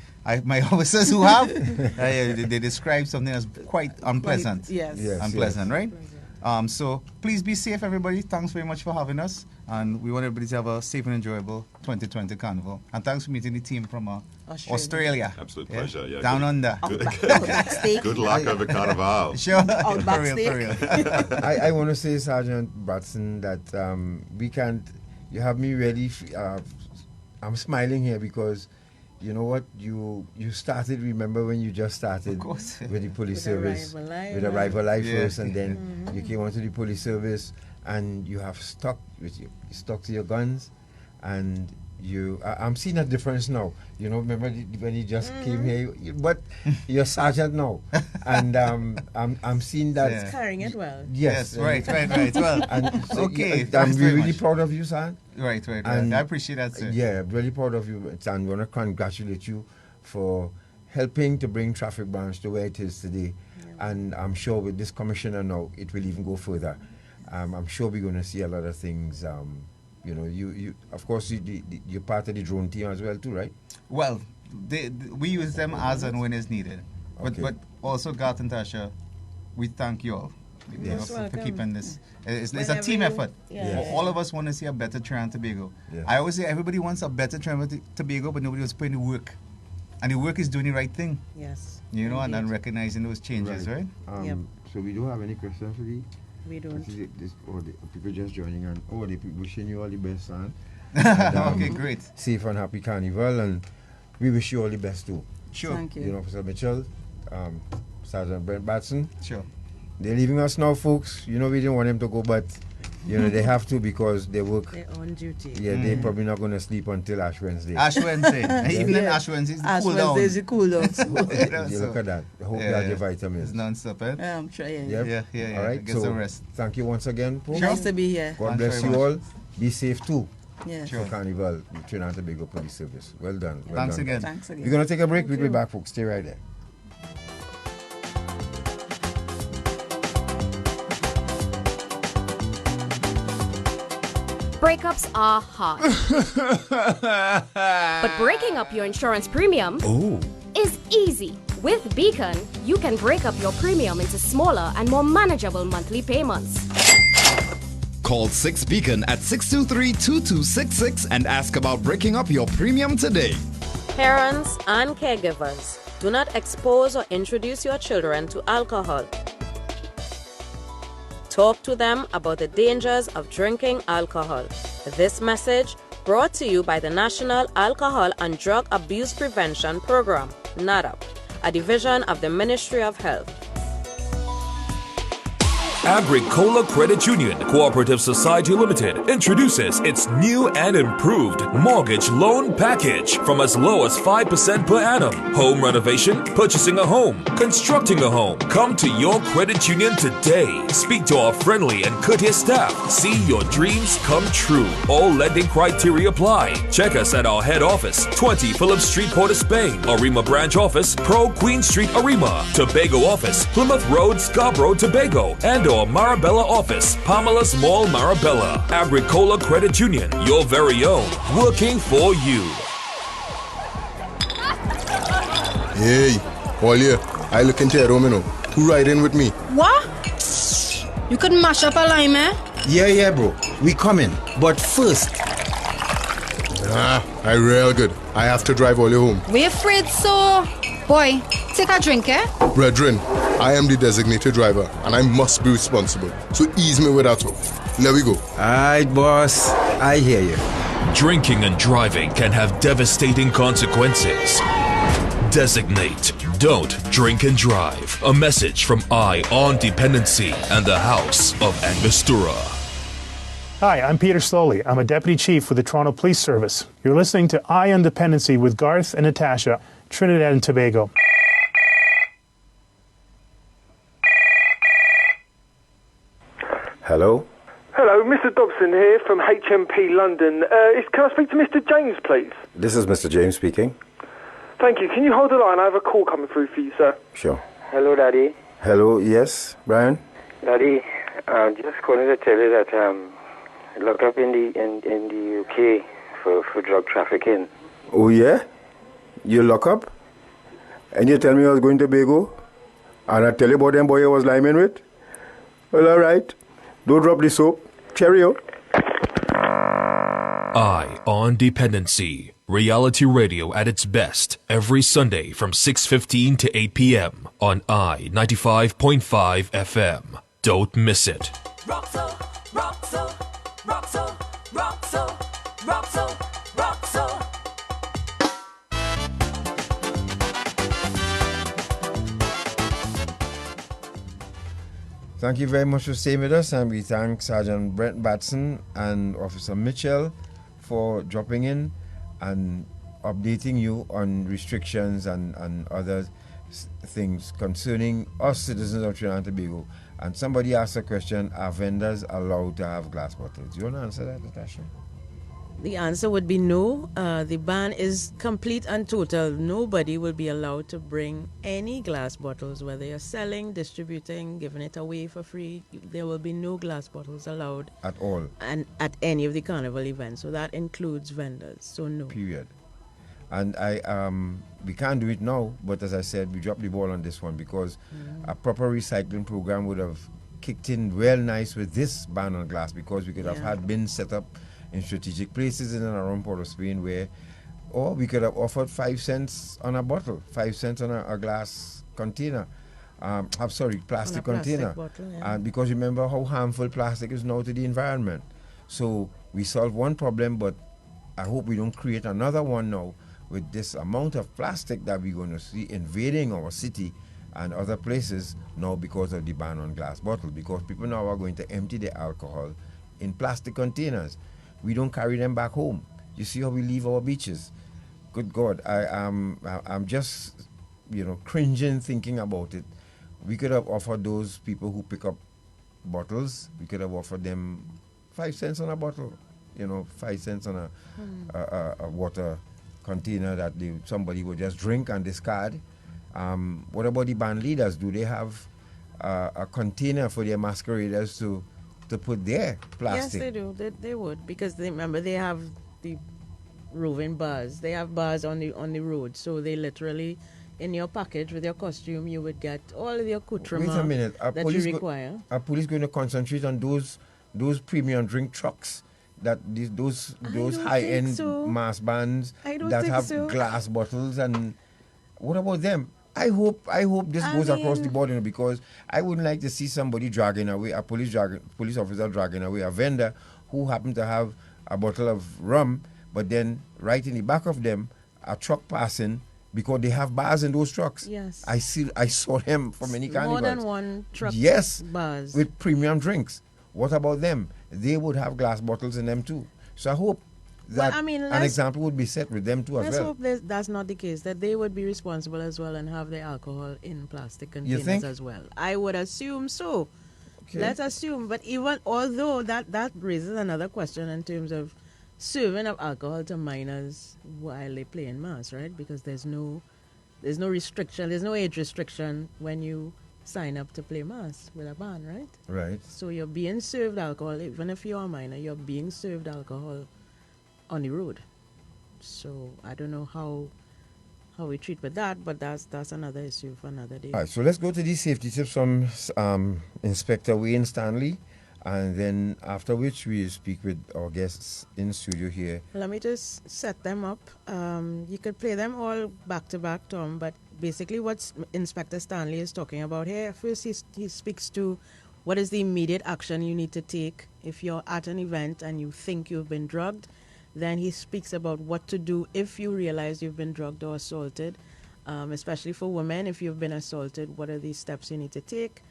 my officers who have, they describe something as quite unpleasant. Unpleasant, right? So please be safe, everybody. Thanks very much for having us. And we want everybody to have a safe and enjoyable 2020 Carnival. And thanks for meeting the team from Australia. Absolute pleasure. Yeah. Down under. Good luck over Carnival. Sure. Outback For real. I want to say, Sergeant Batson, that we can't. You have me ready. I'm smiling here because you know what? You started, remember when you just started with the police service, with Arrival Life first, and then you came onto the police service, and you have stuck to your guns, and I'm seeing a difference now. You know, remember when you just came here, but you're sergeant now, and I'm seeing that. It's carrying it well. Yes, right. Well, and so okay. I'm really proud of you, sir. Right. And I appreciate that, sir. Yeah, really proud of you, and I want to congratulate you for helping to bring Traffic Branch to where it is today. Yeah. And I'm sure with this commissioner now, it will even go further. I'm sure we're going to see a lot of things. You know, you of course you're part of the drone team as well too, right? Well, we use them as and when it's needed. But also, Garth and Tasha, we thank you all for keeping this. It's a team effort. All of us want to see a better Trinidad and Tobago. Yeah. I always say everybody wants a better Trinidad and Tobago, but nobody wants to put in the work. And the work is doing the right thing. Yes. You know, and recognizing those changes, right? So we don't have any questions for you? We don't. The people just joining and the people wishing you all the best, son. Okay, great. Safe and happy Carnival, and we wish you all the best too. Sure. Thank you. You know, Officer Mitchell, Sergeant Brent Batson. Sure. They're leaving us now, folks. You know, we didn't want them to go, but you know they have to because they work. They're on duty. Yeah, they're probably not going to sleep until Ash Wednesday. Ash Wednesday. Even Ash Wednesday is the cool down. Wednesday is the cool down. You look at that. I hope you have your vitamins. It's non-stop, eh? I'm trying. Yep. Yeah. All right. Get some rest. Thank you once again, folks. Nice to be here. God bless you all. Be safe too. Yeah. For Carnival, Trinidad and Tobago Police Service. Well done. Well Thanks done. again. We're going to take a break. We'll be back, folks. Stay right there. Breakups are hard. But breaking up your insurance premium is easy. With Beacon, you can break up your premium into smaller and more manageable monthly payments. Call 6 Beacon at 623-2266 and ask about breaking up your premium today. Parents and caregivers, do not expose or introduce your children to alcohol. Talk to them about the dangers of drinking alcohol. This message brought to you by the National Alcohol and Drug Abuse Prevention Program, NADAP, a division of the Ministry of Health. Agricola Credit Union Cooperative Society Limited introduces its new and improved mortgage loan package from as low as 5% per annum. Home renovation, purchasing a home, constructing a home. Come to your credit union today. Speak to our friendly and courteous staff. See your dreams come true. All lending criteria apply. Check us at our head office, 20 Phillips Street, Port of Spain. Arima branch office, Pro Queen Street, Arima. Tobago office, Plymouth Road, Scarborough, Tobago. And our Marabella office, Pamela's Mall, Marabella. Agricola Credit Union, your very own, working for you. Hey, all here. I look into your room, you know. Who riding with me? What? You could mash up a lime, eh? Yeah, bro. We coming. But first. I real good. I have to drive all you home. We afraid so. Boy, take a drink, eh? Brethren, I am the designated driver and I must be responsible. So ease me with that talk. There we go. Alright, boss. I hear you. Drinking and driving can have devastating consequences. Designate. Don't drink and drive. A message from I on Dependency and the House of Angostura. Hi, I'm Peter Slowly. I'm a Deputy Chief with the Toronto Police Service. You're listening to I on Dependency with Garth and Natasha, Trinidad and Tobago. Hello? Hello, Mr. Dobson here from HMP London. Can I speak to Mr. James, please? This is Mr. James speaking. Thank you. Can you hold the line? I have a call coming through for you, sir. Sure. Hello, Daddy. Hello, yes, Brian? Daddy, I'm just calling to tell you that locked up in the UK for drug trafficking. Oh, yeah? You lock up? And you tell me I was going to Tobago? And I tell you about them boy I was liming with? Well, all right. Don't drop the soap. Cheerio. I on Dependency. Reality radio at its best every Sunday from 6:15 to 8 p.m. on I 95.5 FM. Don't miss it. Roxo, Roxo, Roxo, Roxo, Roxo, Roxo. Thank you very much for staying with us, and we thank Sergeant Brent Batson and Officer Mitchell for dropping in and updating you on restrictions and other things concerning us citizens of Trinidad and Tobago. And somebody asked a question, are vendors allowed to have glass bottles? Do you want to answer that, Natasha? The answer would be no. The ban is complete and total. Nobody will be allowed to bring any glass bottles, whether you're selling, distributing, giving it away for free. There will be no glass bottles allowed. At all? And at any of the carnival events. So that includes vendors. So no. Period. And we can't do it now, but as I said, we dropped the ball on this one because a proper recycling program would have kicked in real nice with this ban on glass, because we could have had bins set up in strategic places in and around Port of Spain or we could have offered 5 cents on a bottle, 5 cents on a glass container. Plastic container. Bottle, and because remember how harmful plastic is now to the environment. So we solved one problem, but I hope we don't create another one now with this amount of plastic that we're going to see invading our city and other places now because of the ban on glass bottles, because people now are going to empty their alcohol in plastic containers. We don't carry them back home. You see how we leave our beaches. Good God, I'm just, cringing thinking about it. We could have offered those people who pick up bottles, we could have offered them 5 cents on a bottle, 5 cents on a water container that somebody would just drink and discard. What about the band leaders? Do they have a container for their masqueraders to put their plastic? Yes, they do. They would, because remember they have the roving bars. They have bars on the road, so they literally, in your package with your costume, you would get all of the accoutrement Wait a minute. that you require. Are police going to concentrate on those premium drink trucks those high-end mass bands that have glass bottles, and what about them? I hope this goes across the board, because I wouldn't like to see somebody dragging away, a police officer dragging away a vendor who happened to have a bottle of rum, but then right in the back of them, a truck passing, because they have bars in those trucks. Yes. I saw them for many carnivals. More than one truck bars. With premium drinks. What about them? They would have glass bottles in them too. So I hope that an example would be set with them too as well. Let's hope that's not the case, that they would be responsible as well and have their alcohol in plastic containers as well. I would assume so. Okay. Let's assume. But even although that raises another question in terms of serving of alcohol to minors while they play in mass, right? Because there's no restriction, there's no age restriction when you sign up to play mass with a band, right? Right. So you're being served alcohol, even if you're a minor, you're being served alcohol on the road. So I don't know how we treat with that, but that's another issue for another day. All right, so let's go to these safety tips from Inspector Wayne Stanley, and then after which we speak with our guests in studio here. Let me just set them up. You could play them all back to back, Tom, but basically what Inspector Stanley is talking about here, first he speaks to what is the immediate action you need to take if you're at an event and you think you've been drugged. Then he speaks about what to do if you realize you've been drugged or assaulted, especially for women. If you've been assaulted, what are the steps you need to take?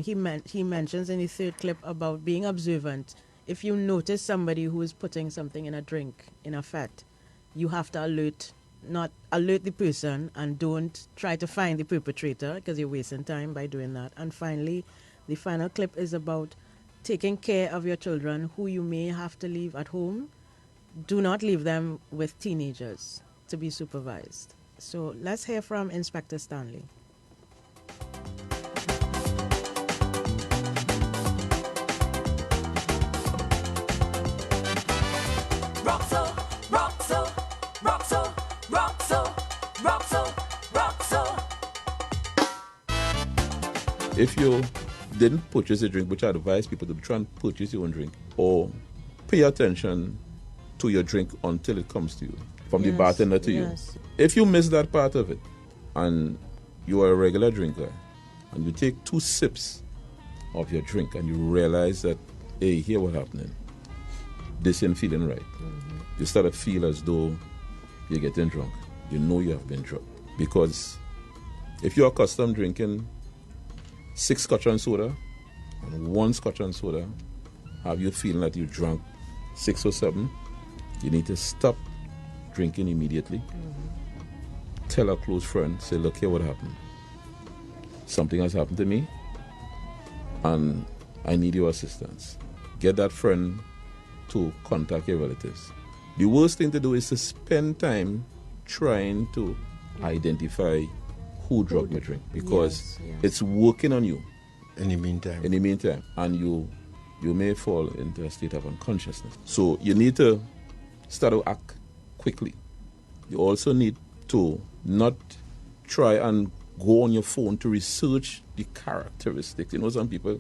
He mentions in the third clip about being observant. If you notice somebody who is putting something in a drink, in a fete, you have to alert the person and don't try to find the perpetrator, because you're wasting time by doing that. And finally, the final clip is about taking care of your children who you may have to leave at home. Do not leave them with teenagers to be supervised. So let's hear from Inspector Stanley. If you didn't purchase a drink, which I advise people to try and purchase your own drink, or pay attention to your drink until it comes to you, from the bartender to you. If you miss that part of it, and you are a regular drinker, and you take 2 sips of your drink, and you realize that, hey, here what's happening, this ain't feeling right. You start to feel as though you're getting drunk. You know you have been drunk. Because if you're accustomed drinking 6 Scotch and soda and 1 Scotch and soda, have you feeling that you drank 6 or 7, you need to stop drinking immediately. Tell a close friend, say, look here what happened. Something has happened to me and I need your assistance. Get that friend to contact your relatives. The worst thing to do is to spend time trying to identify who drugged your drink, because it's working on you in the meantime, and you may fall into a state of unconsciousness. So you need to start to act quickly. You also need to not try and go on your phone to research the characteristics. You know, some people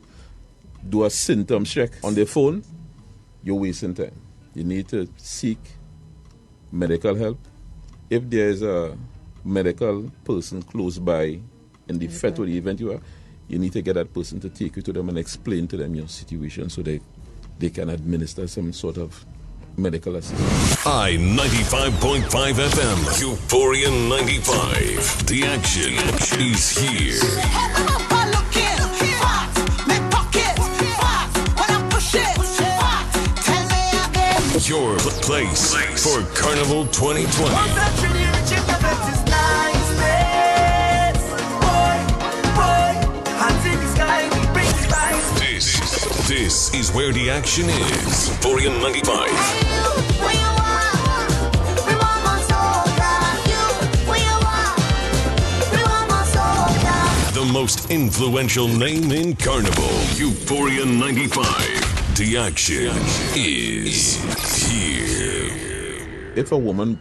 do a symptom check on their phone. You're wasting time. You need to seek medical help. If there's a medical person close by in the fete or the event you are, you need to get that person to take you to them and explain to them your situation so they can administer some sort of medical assistance. I-95.5 FM, Euphoria 95. The action is here. Your place for Carnival 2020. This is where the action is. Euphoria 95. The most influential name in Carnival. Euphoria 95. The action is here. If a woman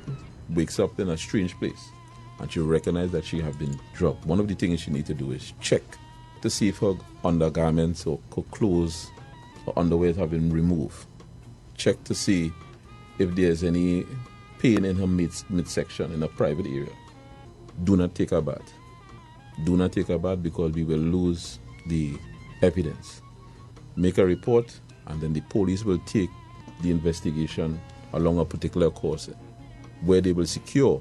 wakes up in a strange place and she recognizes that she has been drugged, one of the things she needs to do is check to see if her undergarments or clothes or underwear have been removed. check to see if there's any pain in her midsection in a private area. Do not take a bath. Do not take a bath because we will lose the evidence. Make a report, and then the police will take the investigation along a particular course where they will secure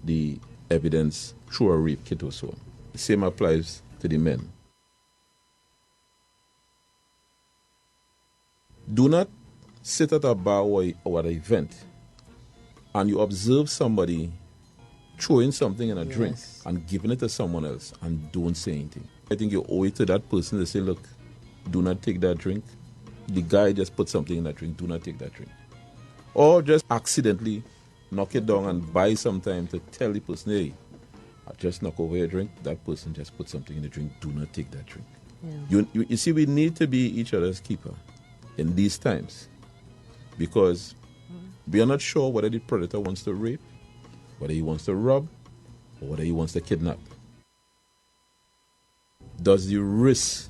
the evidence through a rape kit or so. The same applies to the men. Do not sit at a bar or at an event and you observe somebody throwing something in a drink and giving it to someone else and don't say anything. I think you owe it to that person to say, look, do not take that drink. The guy just put something in that drink, do not take that drink. Or just accidentally knock it down and buy some time to tell the person, hey, I just knock over your drink, that person just put something in the drink, do not take that drink. Yeah. You see, we need to be each other's keeper in these times because we are not sure whether the predator wants to rape, whether he wants to rob, or whether he wants to kidnap. Does the risk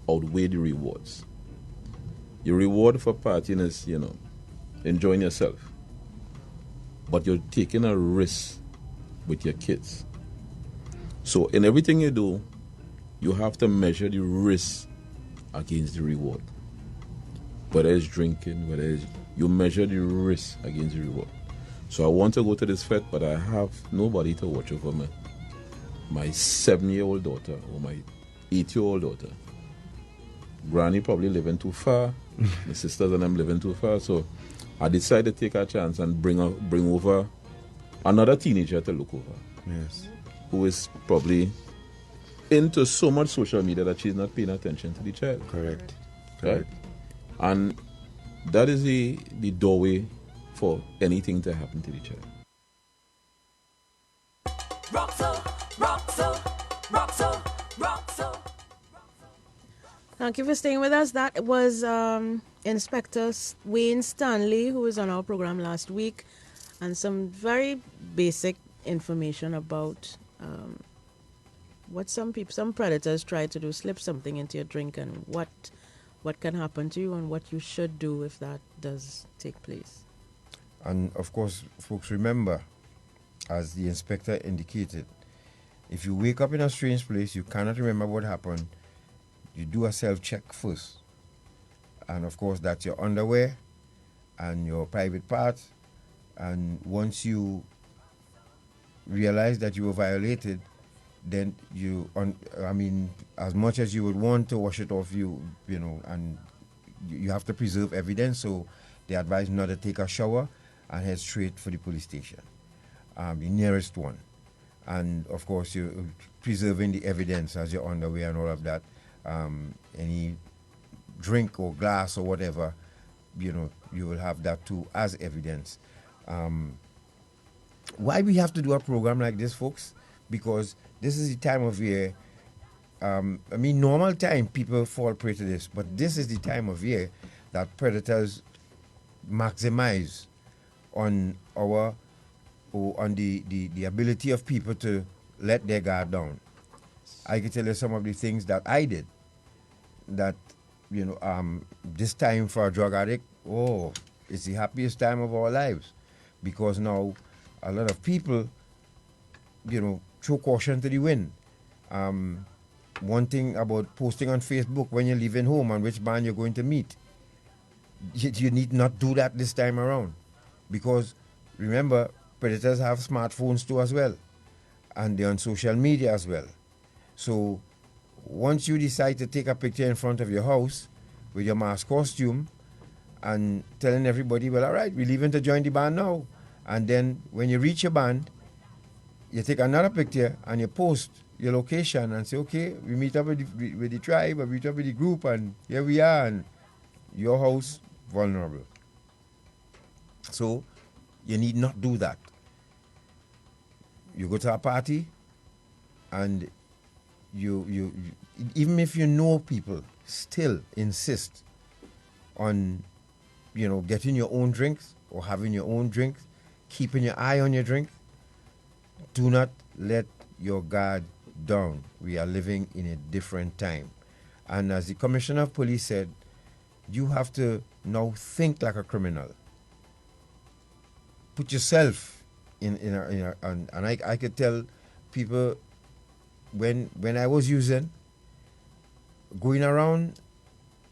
outweigh the rewards? Your reward for partying is, enjoying yourself. But you're taking a risk with your kids. So in everything you do, you have to measure the risk against the reward. Whether it's drinking, whether it's, you measure the risk against the reward. So I want to go to this fete, but I have nobody to watch over me. My 7-year-old daughter or my 8-year-old daughter. Granny probably living too far. My sisters and them living too far. So I decided to take a chance and bring over another teenager to look over. Yes. Who is probably into so much social media that she's not paying attention to the child. Correct. Right? And that is the doorway for anything to happen to the child. Thank you for staying with us. That was Inspector Wayne Stanley, who was on our program last week, and some very basic information about what some predators try to do, slip something into your drink, and what can happen to you and what you should do if that does take place. And of course, folks, remember, as the inspector indicated, if you wake up in a strange place, you cannot remember what happened, you do a self-check first. And of course, that's your underwear and your private parts. And once you realize that you were violated, then as much as you would want to wash it off, and you have to preserve evidence, so they advise not to take a shower and head straight for the police station, the nearest one. And of course, you're preserving the evidence as your underwear and all of that. Any drink or glass or whatever, you will have that too as evidence. Why we have to do a program like this, folks? Because this is the time of year. Normal time people fall prey to this, but this is the time of year that predators maximize on the ability of people to let their guard down. I can tell you some of the things that I did. That this time for a drug addict, it's the happiest time of our lives, because now a lot of people, throw caution to the wind. One thing about posting on Facebook when you're leaving home and which band you're going to meet, you need not do that this time around, because remember, predators have smartphones too as well, and they're on social media as well. So once you decide to take a picture in front of your house with your mask costume and telling everybody, well, all right, we're leaving to join the band now, and then when you reach your band, you take another picture and you post your location and say, okay, we meet up with the tribe, or meet up with the group, and here we are, and your house vulnerable. So you need not do that. You go to a party, and you even if you know people, still insist on getting your own drinks or having your own drinks, keeping your eye on your drink. Do not let your guard down. We are living in a different time. And as the Commissioner of Police said, you have to now think like a criminal. Put yourself and I could tell people when I was using, going around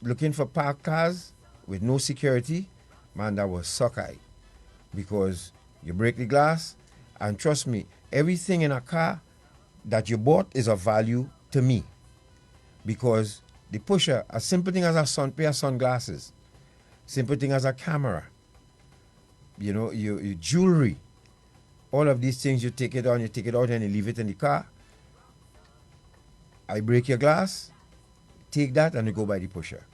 looking for parked cars with no security, man, that was sockeye. Because you break the glass, and trust me, everything in a car that you bought is of value to me. Because the pusher, a simple thing as a pair of sunglasses, simple thing as a camera, you know, your jewelry, all of these things, you take it out and you leave it in the car. I break your glass, take that and you go by the pusher.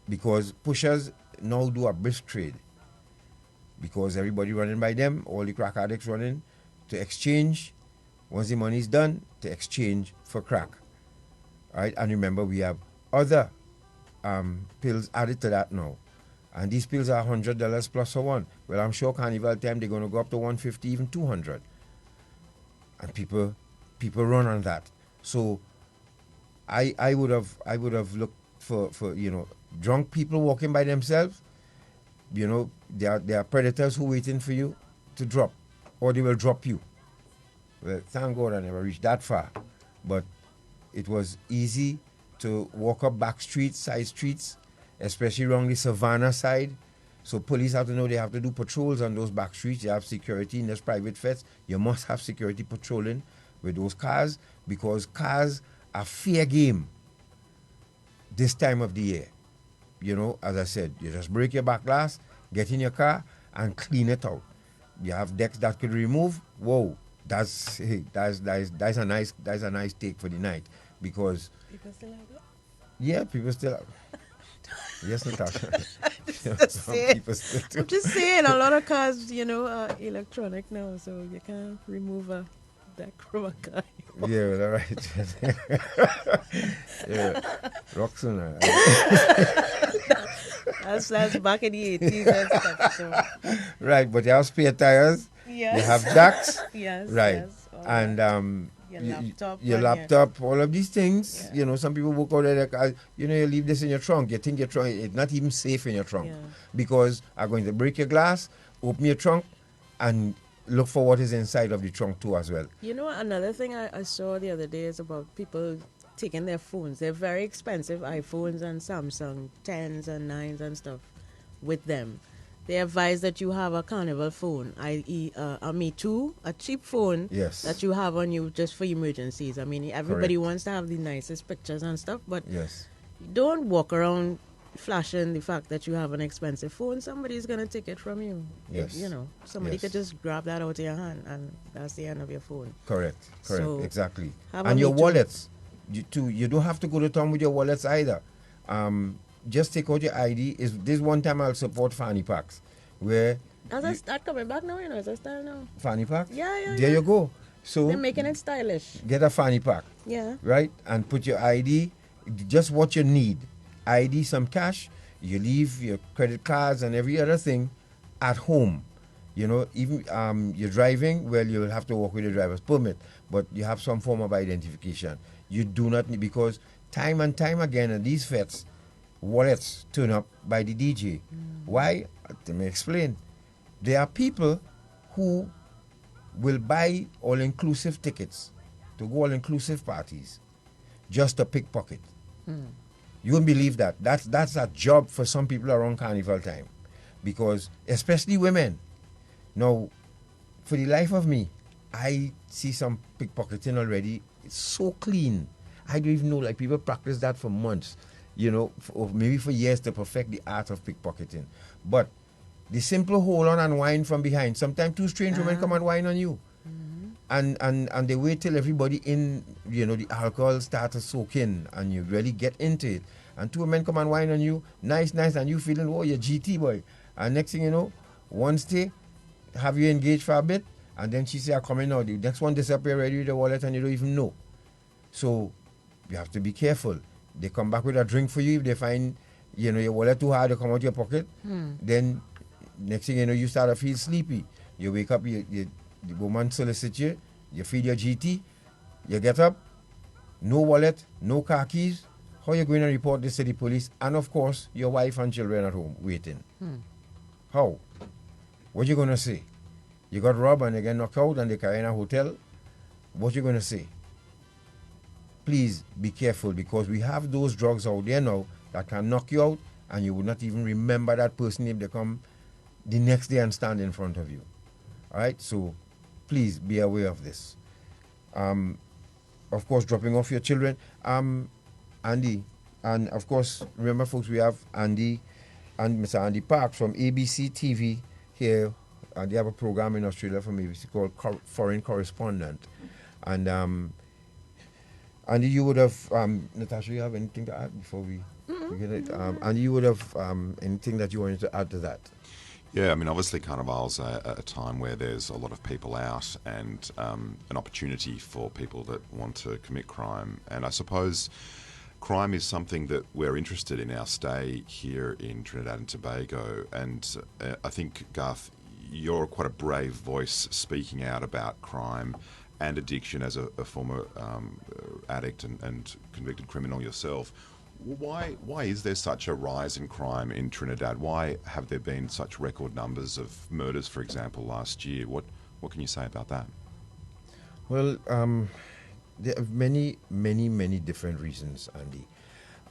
Because pushers now do a brisk trade. Because everybody running by them, all the crack addicts running to exchange, once the money is done, to exchange for crack. All right, and remember we have other pills added to that now. And these pills are $100 plus for one. Well, I'm sure Carnival time they're going to go up to $150, even $200. And people run on that. So I would have looked for drunk people walking by themselves. There are predators who waiting for you to drop, or they will drop you. Well, thank God I never reached that far, but it was easy to walk up back streets, side streets, especially around the Savannah side. So police have to know they have to do patrols on those back streets. You have security in those private fets. You must have security patrolling with those cars, because cars are fair game this time of the year. As I said, you just break your back glass, get in your car, and clean it out. You have decks that could remove. Whoa, that's a nice take for the night, because people still have that? Yeah, people still have. Yes, Natasha. I'm just saying, a lot of cars, are electronic now, so you can't remove a deck from a car. Yeah, well, all right. Yeah, Roxanne. That's back in the 80s and stuff. So. Right, but you have spare tires. Yes. You have jacks. Yes. Right. Yes, and your laptop, all of these things. Yeah. Some people walk out of their car. You leave this in your trunk. You think your trunk, it's not even safe in your trunk, because I'm going to break your glass, open your trunk, and look for what is inside of the trunk too as well. Another thing I saw the other day is about people taking their phones. They're very expensive iPhones and Samsung 10s and 9s and stuff with them. They advise that you have a Carnival phone, i.e. a Me Too, a cheap phone that you have on you just for emergencies. I mean, everybody wants to have the nicest pictures and stuff, but don't walk around flashing the fact that you have an expensive phone. Somebody's going to take it from you. Yes. Somebody could just grab that out of your hand, and that's the end of your phone. Correct, So, exactly. and your wallets. You don't have to go to town with your wallets either. Just take out your ID. This one time I'll support fanny packs, where As that coming back now, it's a style now. Fanny pack? Yeah. There you go. So they're making it stylish. Get a fanny pack. Yeah. Right? And put your ID, just what you need. ID, some cash. You leave your credit cards and every other thing at home. Even you're driving, well, you'll have to walk with your driver's permit, but you have some form of identification. You do not need, because time and time again at these fets, wallets turn up by the DJ. Why? Let me explain. There are people who will buy all-inclusive tickets to go all-inclusive parties just to pickpocket. You won't believe that. That's a job for some people around Carnival time, because especially women. Now, for the life of me, I see some pickpocketing already. It's so clean. I don't even know, like, people practice that for months, or maybe for years to perfect the art of pickpocketing. But the simple hold on and whine from behind. Sometimes two strange women come and whine on you. And they wait till everybody in, the alcohol starts to soak in and you really get into it. And two women come and whine on you, nice, and you feeling, oh, you're GT boy. And next thing you know, one stay, have you engaged for a bit, and then she say, I'm coming out. The next one disappear already with the wallet and you don't even know. So you have to be careful. They come back with a drink for you. If they find, your wallet too hard to come out your pocket, then next thing you know, you start to feel sleepy. You wake up, the woman solicits you, you feed your GT, you get up, no wallet, no car keys, How you going to report this to the police? And of course, your wife and children at home waiting. How? What you going to say? You got robbed and they get knocked out and they carry in a hotel? What you going to say? Please be careful, because we have those drugs out there now that can knock you out and you would not even remember that person if they come the next day and stand in front of you. All right? So please be aware of this. Of course, dropping off your children. Andy, and of course, remember, folks, we have Andy and Mr. Andy Parks from ABCTV here. And they have a program in Australia from ABC called Foreign Correspondent. And Andy, you would have, Natasha, you have anything to add before we get it? Andy, you would have anything that you wanted to add to that? Yeah, I mean, obviously Carnival's a time where there's a lot of people out and an opportunity for people that want to commit crime. And I suppose crime is something that we're interested in our stay here in Trinidad and Tobago. And I think, Garth, you're quite a brave voice speaking out about crime and addiction as a former addict and convicted criminal yourself. Why is there such a rise in crime in Trinidad? Why have there been such record numbers of murders, for example, last year? What can you say about that? Well, there are many different reasons, Andy.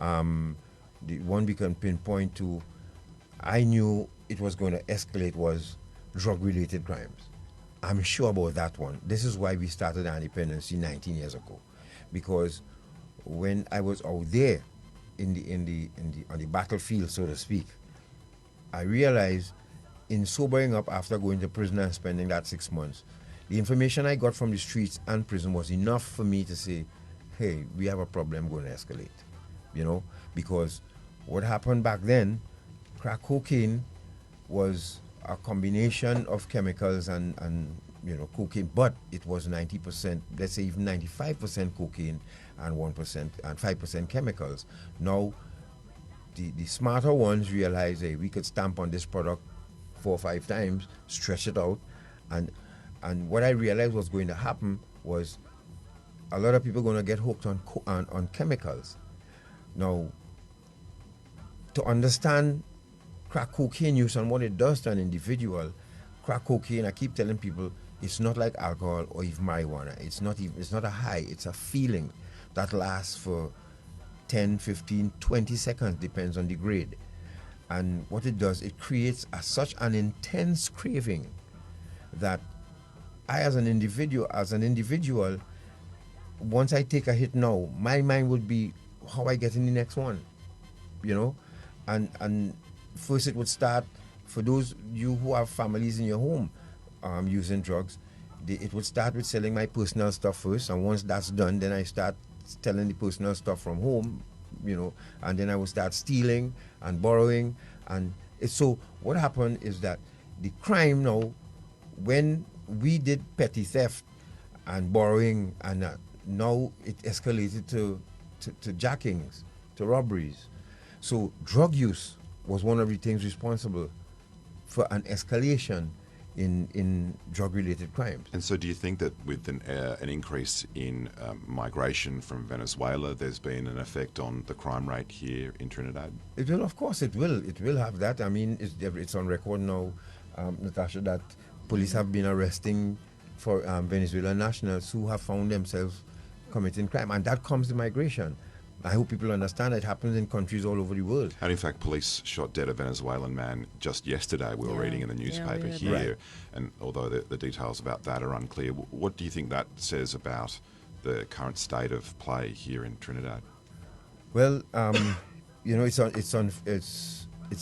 The one we can pinpoint to, I knew it was going to escalate, was drug-related crimes. I'm sure about that one. This is why we started our Dependency 19 years ago, because when I was out there on the battlefield, so to speak, I realized, in sobering up after going to prison and spending that 6 months, the information I got from the streets and prison was enough for me to say, hey, we have a problem going to escalate, because what happened back then, crack cocaine was a combination of chemicals and cocaine, but it was 90%, let's say even 95% cocaine and 1% and 5% chemicals. Now, the smarter ones realize, hey, we could stamp on this product 4 or 5 times, stretch it out, and what I realized was going to happen was a lot of people going to get hooked on chemicals. Now, to understand crack cocaine use and what it does to an individual, crack cocaine, I keep telling people, it's not like alcohol or even marijuana. It's not a high, it's a feeling that lasts for 10, 15, 20 seconds, depends on the grade. And what it does, it creates such an intense craving that I, as an individual, once I take a hit now, my mind would be how I get in the next one, and first it would start, for those you who have families in your home using drugs, it would start with selling my personal stuff first, and once that's done, then I start selling the personal stuff from home, and then I would start stealing and borrowing, and so what happened is that the crime now, when we did petty theft and borrowing, and now it escalated to jackings, to robberies. So drug use was one of the things responsible for an escalation in drug-related crimes. And so do you think that with an increase in migration from Venezuela, there's been an effect on the crime rate here in Trinidad? It will, of course, it will. It will have that. I mean, it's on record now, Natasha, that police have been arresting for Venezuelan nationals who have found themselves committing crime, and that comes to migration. I hope people understand it happens in countries all over the world. And in fact, police shot dead a Venezuelan man just yesterday, we were reading in the newspaper here. Right. And although the details about that are unclear, what do you think that says about the current state of play here in Trinidad? Well, it's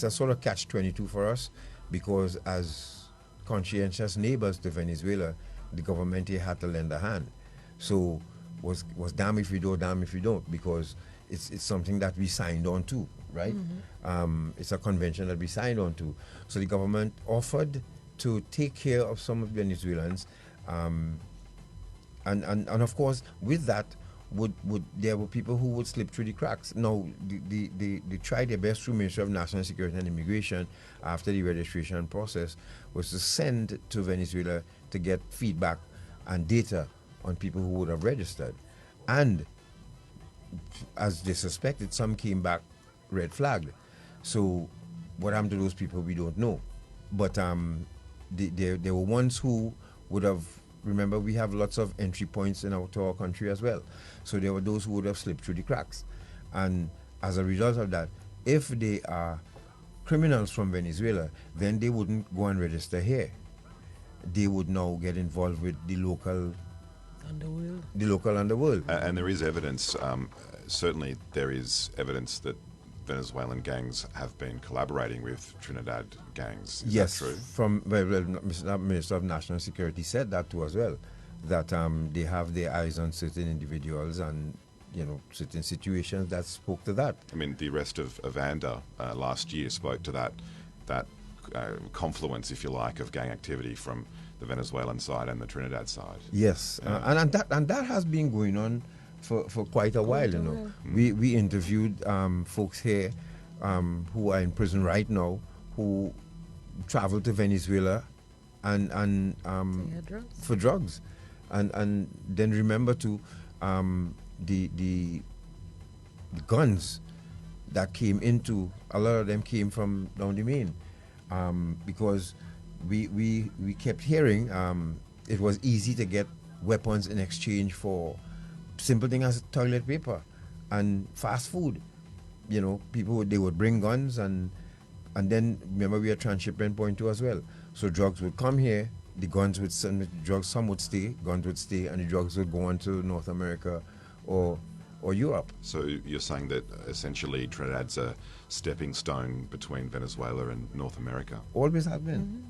a sort of catch-22 for us, because as conscientious neighbors to Venezuela, the government here had to lend a hand. So was damn if you do, damn if you don't, because it's something that we signed on to, right? Mm-hmm. It's a convention that we signed on to. So the government offered to take care of some of Venezuelans, and of course, with that, there were people who would slip through the cracks. Now, they tried their best through Ministry of National Security and Immigration after the registration process was to send to Venezuela to get feedback and data on people who would have registered. And as they suspected, some came back red flagged. So what happened to those people, we don't know. But there were ones who would have, remember, we have lots of entry points to our country as well. So there were those who would have slipped through the cracks. And as a result of that, if they are criminals from Venezuela, then they wouldn't go and register here. They would now get involved with the local underworld. And there is evidence, certainly there is evidence that Venezuelan gangs have been collaborating with Trinidad gangs. Is yes, that true? From Minister of National Security said that too as well, that they have their eyes on certain individuals and certain situations that spoke to that. I mean, the arrest of Evander last year spoke to that confluence, if you like, of gang activity from the Venezuelan side and the Trinidad side. Yes, and that has been going on for quite a while. We interviewed folks here who are in prison right now who traveled to Venezuela and for drugs, and then remember too the guns that came into, a lot of them came from down the main, because we kept hearing it was easy to get weapons in exchange for simple thing as toilet paper and fast food. People, they would bring guns, and then remember, we are transshipment point too as well. So drugs would come here, the guns would send drugs, some would stay, guns would stay, and the drugs would go on to North America or Europe. So you're saying that essentially Trinidad's a stepping stone between Venezuela and North America? Always have been. Mm-hmm.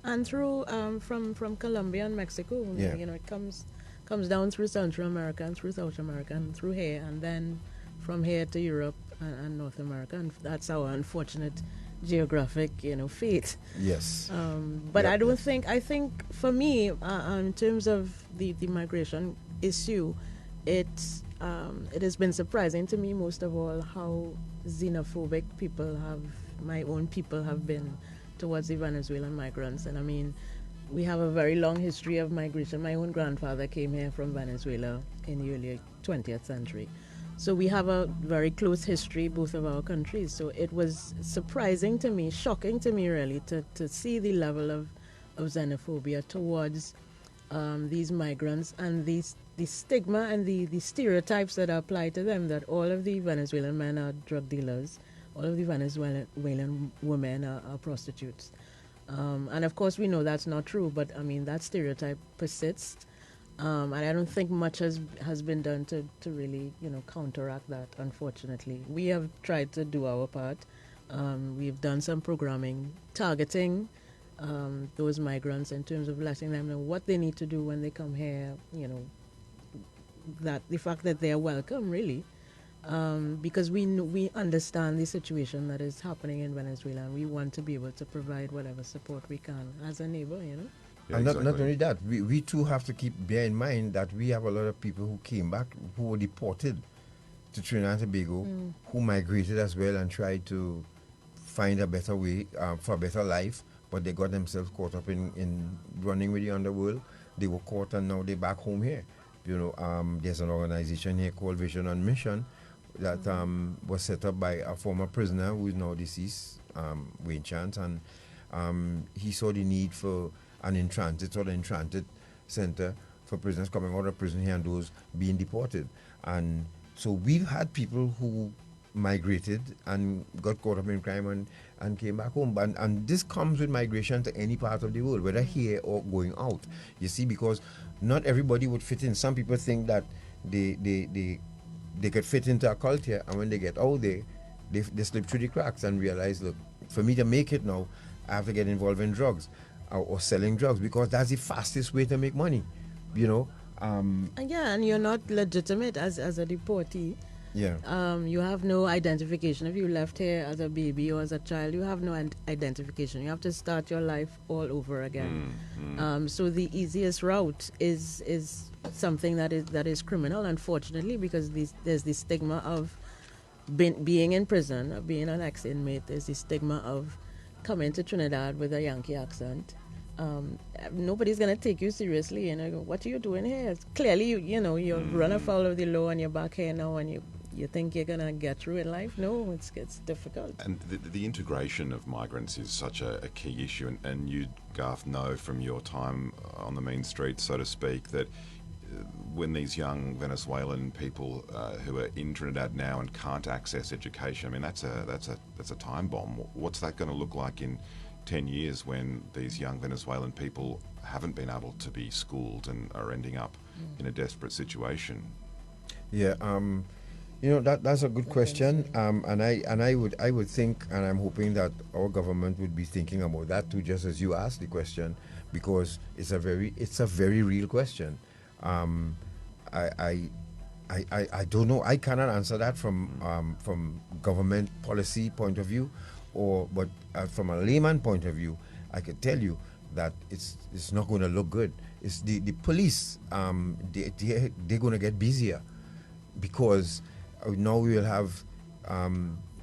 And through from Colombia and Mexico, it comes down through Central America and through South America and through here, and then from here to Europe and North America, and that's our unfortunate geographic fate. Yes. But I don't think, I think for me, in terms of the migration issue, it has been surprising to me most of all how xenophobic my own people have been towards the Venezuelan migrants. And I mean, we have a very long history of migration. My own grandfather came here from Venezuela in the early 20th century. So we have a very close history, both of our countries. So it was surprising to me, shocking to me really, to see the level of xenophobia towards these migrants, and the stigma and the stereotypes that are applied to them, that all of the Venezuelan men are drug dealers, all of the Venezuelan women are prostitutes. And of course we know that's not true, but I mean that stereotype persists. And I don't think much has been done to really counteract that, unfortunately. We have tried to do our part. We've done some programming targeting those migrants in terms of letting them know what they need to do when they come here, that the fact that they are welcome, really, because we understand the situation that is happening in Venezuela, and we want to be able to provide whatever support we can as a neighbor, Yeah, and not only that, we too have to bear in mind that we have a lot of people who came back, who were deported to Trinidad and Tobago, who migrated as well and tried to find a better way for a better life, but they got themselves caught up in running with the underworld. They were caught, and now they're back home here. There's an organization here called Vision on Mission that was set up by a former prisoner who is now deceased, Wayne Chance, and he saw the need for an in-transit center for prisoners coming out of prison here and those being deported. And so we've had people who migrated and got caught up in crime and came back home. And this comes with migration to any part of the world, whether here or going out. You see, because not everybody would fit in. Some people think that they could fit into a culture, and when they get out there, they slip through the cracks and realize, look, for me to make it now, I have to get involved in drugs or selling drugs, because that's the fastest way to make money, And you're not legitimate as a deportee. Yeah. You have no identification. If you left here as a baby or as a child, you have no identification. You have to start your life all over again. So the easiest route is something that is criminal, unfortunately, because there's the stigma of being in prison, of being an ex-inmate. There's the stigma of coming to Trinidad with a Yankee accent. Nobody's going to take you seriously. What are you doing here? Clearly, you're run afoul of the law, and you're back here now, and you think you're gonna get through in life? No, it's difficult. And the integration of migrants is such a key issue, and you, Garth, know from your time on the mean streets, so to speak, that when these young Venezuelan people who are in Trinidad now and can't access education, I mean that's a time bomb. What's that going to look like in 10 years when these young Venezuelan people haven't been able to be schooled and are ending up in a desperate situation? Yeah, that's a good question, and I would think, and I'm hoping that our government would be thinking about that too, just as you asked the question, because it's a very real question. I don't know. I cannot answer that from government policy point of view, but from a layman point of view, I could tell you that it's not going to look good. It's the police. They're going to get busier, because now we will have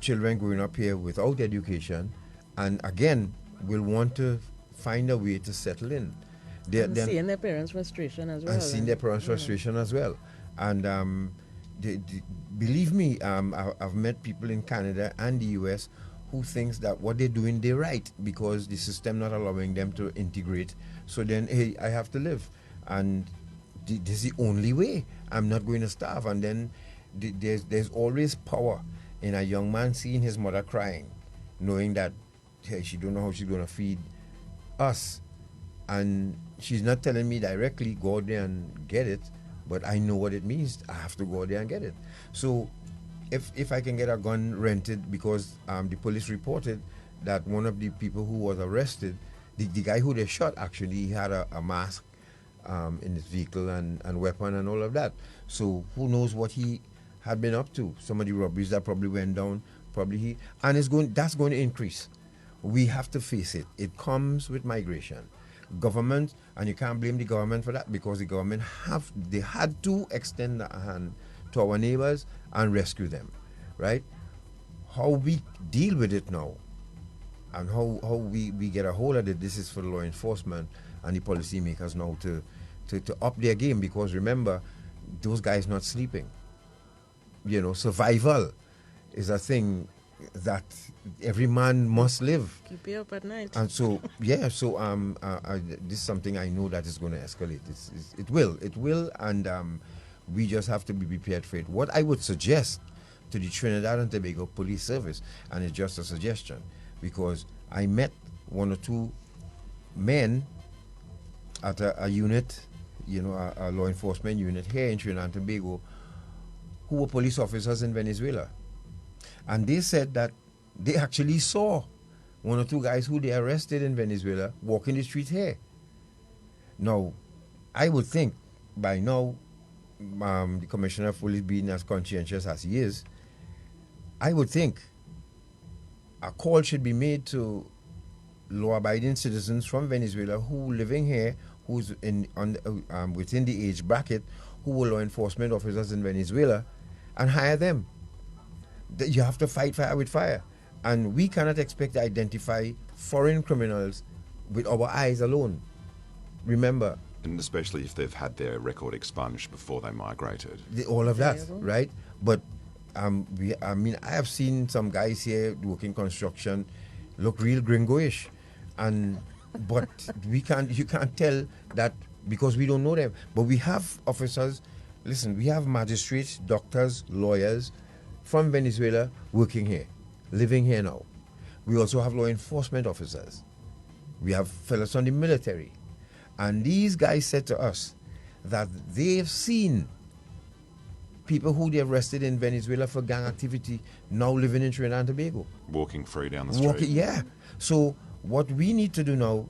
children growing up here without education, and again we'll want to find a way to settle in. Seeing their parents' frustration as well. And seeing their parents' frustration as well. And believe me, I've met people in Canada and the US who thinks that what they're doing, they're right, because the system not allowing them to integrate. So then, hey, I have to live. And this is the only way. I'm not going to starve. And then there's always power in a young man seeing his mother crying, knowing that, hey, she don't know how she's going to feed us. And she's not telling me directly, go out there and get it, but I know what it means. I have to go out there and get it. So if I can get a gun rented, because the police reported that one of the people who was arrested, the guy who they shot, actually, he had a mask in his vehicle and weapon and all of that. So who knows what he had been up to. Some of the robberies that probably went down, that's going to increase. We have to face it. It comes with migration. Government, and you can't blame the government for that, because the government had to extend a hand to our neighbors and rescue them, right? How we deal with it now, and how we get a hold of it, this is for the law enforcement and the policymakers now to up their game, because remember, those guys not sleeping. Survival is a thing that every man must live. Keep you up at night. And so, this is something I know that is going to escalate. It will, and we just have to be prepared for it. What I would suggest to the Trinidad and Tobago Police Service, and it's just a suggestion, because I met one or two men at a unit, a law enforcement unit here in Trinidad and Tobago, who were police officers in Venezuela. And they said that they actually saw one or two guys who they arrested in Venezuela walking the street here. Now, I would think by now, the Commissioner of Police being as conscientious as he is, I would think a call should be made to law-abiding citizens from Venezuela who living here, who's within the age bracket, who were law enforcement officers in Venezuela, and hire them. You have to fight fire with fire. And we cannot expect to identify foreign criminals with our eyes alone. Remember. And especially if they've had their record expunged before they migrated. All of that, right? But I have seen some guys here working construction look real gringoish. But you can't tell that because we don't know them. But we have officers, we have magistrates, doctors, lawyers from Venezuela working here, living here now. We also have law enforcement officers. We have fellows from the military. And these guys said to us that they've seen people who they arrested in Venezuela for gang activity now living in Trinidad and Tobago. Walking free down the street. Yeah. So what we need to do now,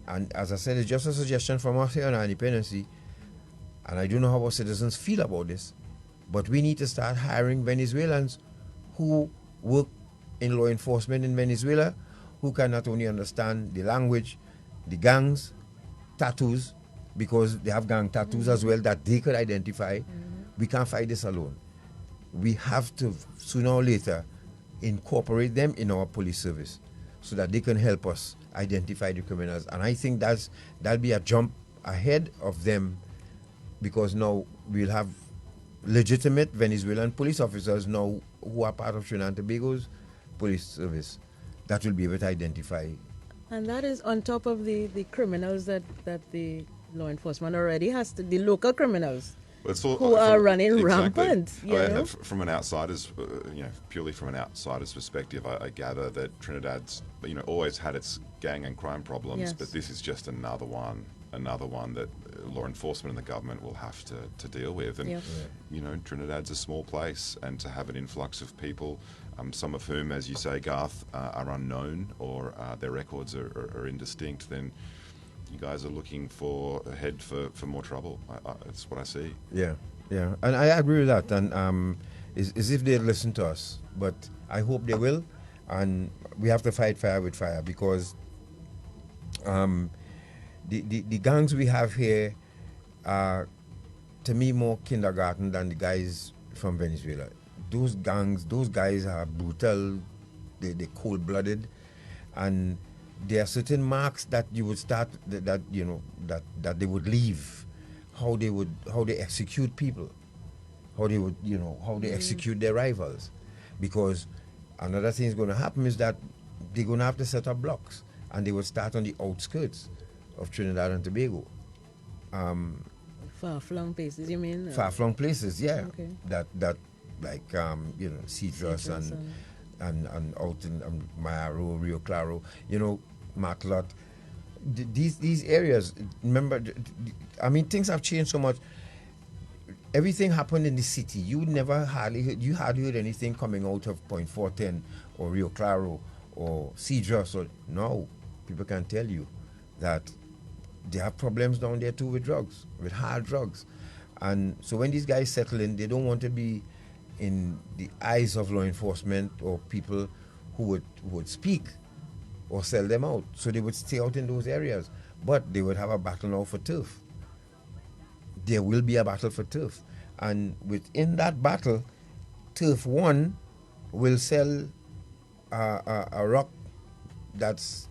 and as I said, it's just a suggestion from us here on our Dependency, and I don't know how our citizens feel about this, but we need to start hiring Venezuelans who work in law enforcement in Venezuela, who can not only understand the language, the gangs, tattoos, because they have gang tattoos as well that they could identify. We can't fight this alone. We have to, sooner or later, incorporate them in our police service so that they can help us identify the criminals. And I think that'll be a jump ahead of them, because now we'll have legitimate Venezuelan police officers now who are part of Trinidad and Tobago's police service that will be able to identify. And that is on top of the criminals that the law enforcement already has, the local criminals who are running rampant. From an outsider's, purely from an outsider's perspective, I gather that Trinidad's, always had its gang and crime problems, Yes. but this is just another one that law enforcement and the government will have to deal with. And, Trinidad's a small place, and to have an influx of people, some of whom, as you say, Garth, are unknown or their records are indistinct, then you guys are looking ahead for more trouble. That's what I see. Yeah, and I agree with that. And it's if they listen to us, but I hope they will. And we have to fight fire with fire, because the gangs we have here are, to me, more kindergarten than the guys from Venezuela. Those guys are brutal. They're cold-blooded, and there are certain marks that you would start that they would leave, how they execute people, how they execute their rivals, because another thing is going to happen is that they're going to have to set up blocks, and they will start on the outskirts of Trinidad and Tobago. Far-flung places, you mean? Far-flung places, yeah. Okay. That like Citrus and out in Mayaro, Rio Claro, Martlot. These areas, remember, things have changed so much. Everything happened in the city. You hardly heard anything coming out of Point 410 or Rio Claro or Cedros. No, people can tell you that they have problems down there too with drugs, with hard drugs. And so when these guys settle in, they don't want to be in the eyes of law enforcement or people who would speak or sell them out. So they would stay out in those areas. But they would have a battle now for turf. There will be a battle for turf. And within that battle, turf 1 will sell a rock that's,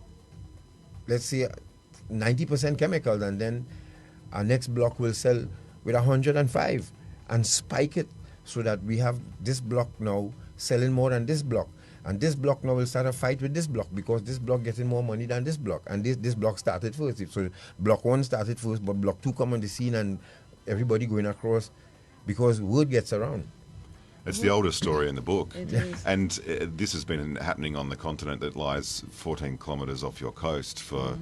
let's say, 90% chemicals, and then our next block will sell with 105 and spike it so that we have this block now selling more than this block. And this block now will start a fight with this block, because this block getting more money than this block. And this block started first. So block 1 started first, but block 2 come on the scene, and everybody going across, because word gets around. It's the oldest story in the book. It is. And this has been happening on the continent that lies 14 kilometres off your coast for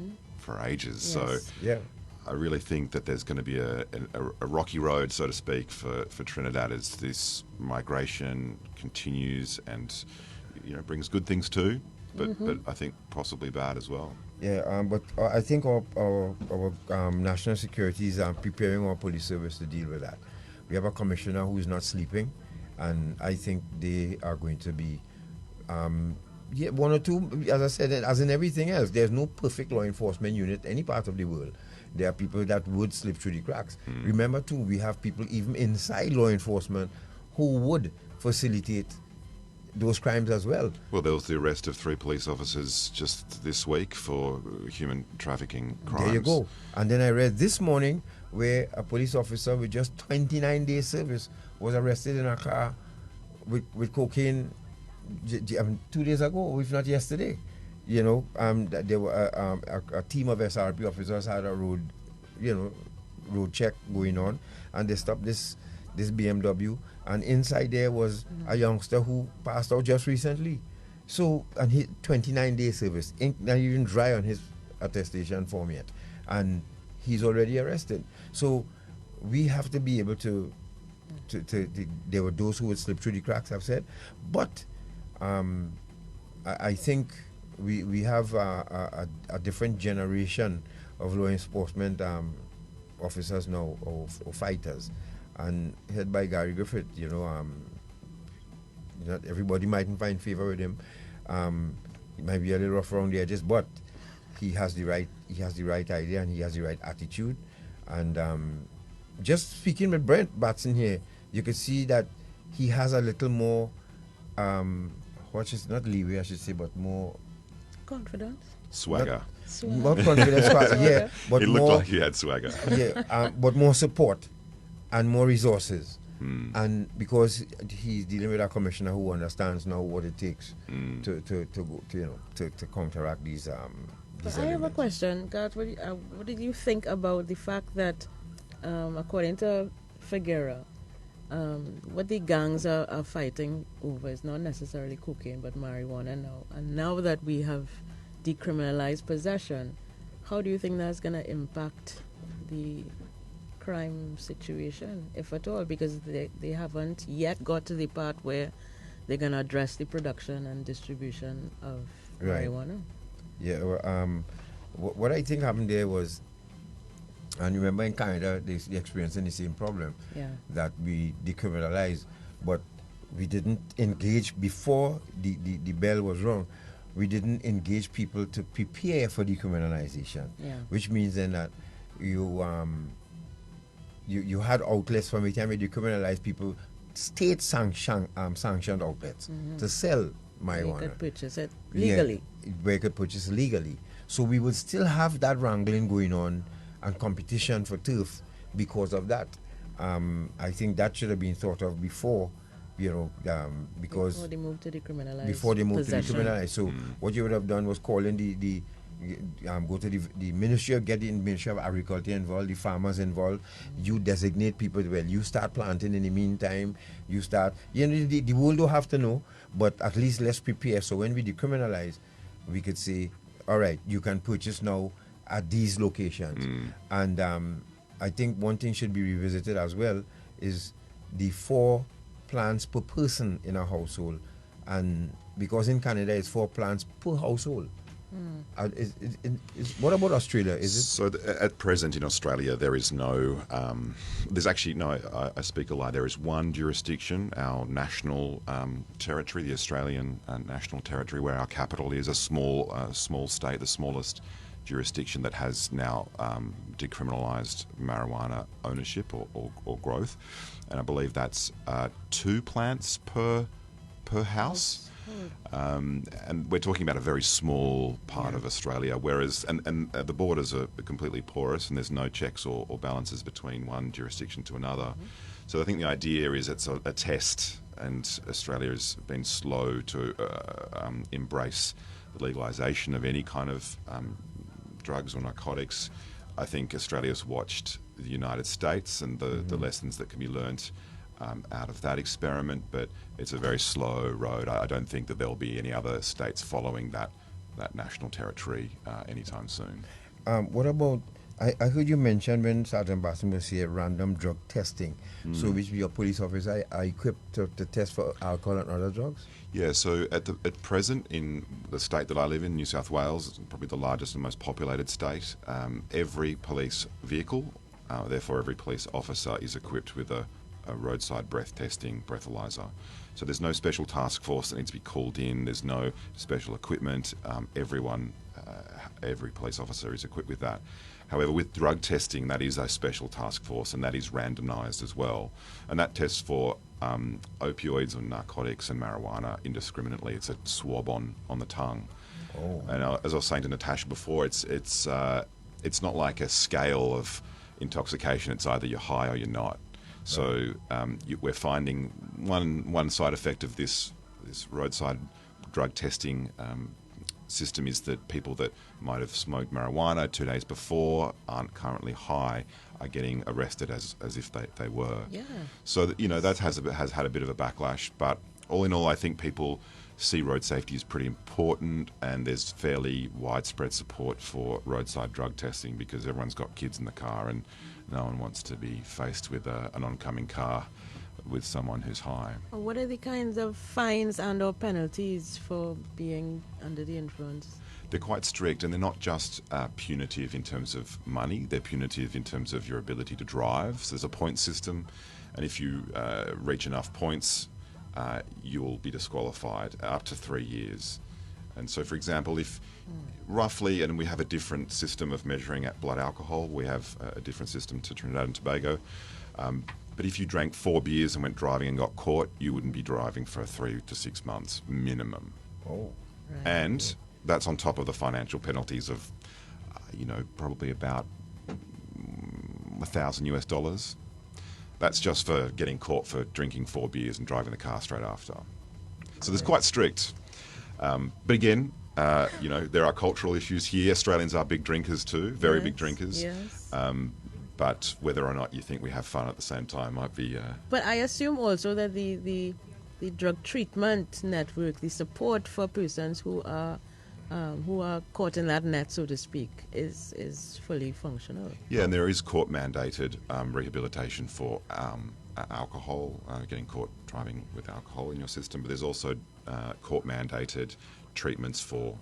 ages. Yes. So I really think that there's going to be a rocky road, so to speak, for Trinidad as this migration continues and brings good things too, but I think possibly bad as well. Yeah, but I think our national securities are preparing our police service to deal with that. We have a commissioner who is not sleeping, and I think they are going to be one or two, as I said, as in everything else. There's no perfect law enforcement unit any part of the world. There are people that would slip through the cracks. Remember too, we have people even inside law enforcement who would facilitate those crimes as well. Well, there was the arrest of 3 police officers just this week for human trafficking crimes. There you go. And then I read this morning where a police officer with just 29 days service was arrested in a car with cocaine 2 days ago, if not yesterday. There were a team of SRP officers had a road check going on, and they stopped this BMW, and inside there was a youngster who passed out just recently. So, and he 29 days service, not even dry on his attestation form yet, and he's already arrested. So we have to be able to there were those who would slip through the cracks, I've said, but I think we have a different generation of law enforcement officers now, or fighters, and head by Gary Griffith. Not everybody mightn't find favor with him. He might be a little rough around the edges, but he has the right idea, and he has the right attitude. And just speaking with Brent Batson here, you could see that he has a little more not leeway, I should say, but more confidence, swagger. More confidence, yeah. But it looked like he had swagger. Yeah, but more support and more resources. And because he's dealing with a commissioner who understands now what it takes to counteract these But I have a question, Garth. What did you think about the fact that, according to Figuera, what the gangs are fighting over is not necessarily cocaine but marijuana now? And now that we have decriminalized possession, how do you think that's going to impact the crime situation, if at all? Because they haven't yet got to the part where they're going to address the production and distribution of marijuana. Yeah, what I think happened there was, and remember in Canada, they're experiencing the same problem, that we decriminalized, but we didn't engage before the bell was rung. We didn't engage people to prepare for decriminalization, which means then that you had outlets from the time we decriminalized people, state sanctioned outlets to sell marijuana. They could purchase it legally. Yeah, where you could purchase legally. So we would still have that wrangling going on and competition for turf because of that. I think that should have been thought of before, because before they moved to decriminalize. Before they moved possession. to decriminalize. So what you would have done was call in go to the Ministry of Agriculture involved, the farmers involved. You designate people. Well, you start planting in the meantime. You start. The world don't have to know, but at least let's prepare. So when we decriminalize, we could say, all right, you can purchase now at these locations. And I think one thing should be revisited as well is the 4 plants per person in a household, and because in Canada it's 4 plants per household. What about Australia? Is it so? At present in Australia, there is no. There's actually no. I speak a lie. There is one jurisdiction, our national territory, the Australian national territory, where our capital is, a small state, the smallest jurisdiction that has now decriminalised marijuana ownership or growth, and I believe that's 2 plants per house. And we're talking about a very small part of Australia, whereas and the borders are completely porous, and there's no checks or balances between one jurisdiction to another. So I think the idea is it's a test, and Australia has been slow to embrace the legalisation of any kind of drugs or narcotics. I think Australia's watched the United States and the lessons that can be learnt out of that experiment, but it's a very slow road. I don't think that there'll be any other states following that national territory anytime soon. What about, I heard you mention when Sergeant Batson was here, random drug testing. So which your police officers are equipped to test for alcohol and other drugs? Yeah, so at present in the state that I live in, New South Wales, probably the largest and most populated state, every police vehicle, therefore every police officer, is equipped with a roadside breath testing breathalyzer. So there's no special task force that needs to be called in. There's no special equipment. Every police officer is equipped with that. However, with drug testing, that is a special task force, and that is randomised as well. And that tests for opioids or narcotics and marijuana indiscriminately. It's a swab on the tongue. And as I was saying to Natasha before, it's not like a scale of intoxication. It's either you're high or you're not. So we're finding one side effect of this roadside drug testing system is that people that might have smoked marijuana 2 days before, aren't currently high, are getting arrested as if they were. Yeah. So that has had a bit of a backlash. But all in all, I think people see road safety as pretty important, and there's fairly widespread support for roadside drug testing because everyone's got kids in the car and no one wants to be faced with an oncoming car with someone who's high. What are the kinds of fines and or penalties for being under the influence? They're quite strict, and they're not just punitive in terms of money, they're punitive in terms of your ability to drive. So there's a point system, and if you reach enough points, you'll be disqualified up to 3 years. And so, for example, if roughly, and we have a different system of measuring at blood alcohol, we have a different system to Trinidad and Tobago, but if you drank 4 beers and went driving and got caught, you wouldn't be driving for 3 to 6 months minimum. Right. And that's on top of the financial penalties of, probably about $1,000 US. That's just for getting caught for drinking 4 beers and driving the car straight after. So there's quite strict. But again, there are cultural issues here. Australians are big drinkers too, very big drinkers. Yes. But whether or not you think we have fun at the same time might be... But I assume also that the drug treatment network, the support for persons who are caught in that net, so to speak, is fully functional. Yeah, and there is court-mandated rehabilitation for alcohol, getting caught driving with alcohol in your system. But there's also court-mandated treatments for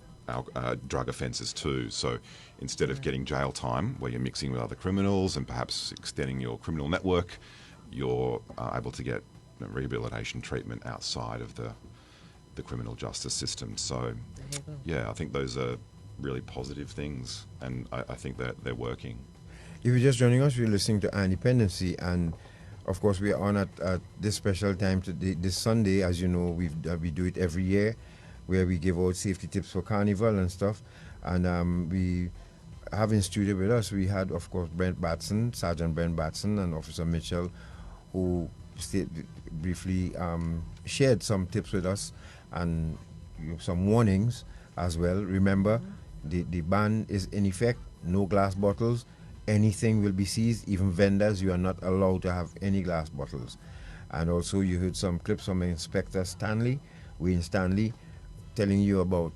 drug offences too. So instead of getting jail time, where you're mixing with other criminals and perhaps extending your criminal network, you're able to get rehabilitation treatment outside of the criminal justice system. So, yeah, I think those are really positive things, and I think that they're working. If you're just joining us, we're listening to Dependency, and of course we are on at this special time today, this Sunday. As you know, we do it every year, where we give out safety tips for Carnival and stuff. And we have in studio with us, we had, of course, Batson, Sergeant Brent Batson, and Officer Mitchell, who briefly shared some tips with us and some warnings as well. Remember, the ban is in effect. No glass bottles. Anything will be seized. Even vendors, you are not allowed to have any glass bottles. And also, you heard some clips from Inspector Wayne Stanley, telling you about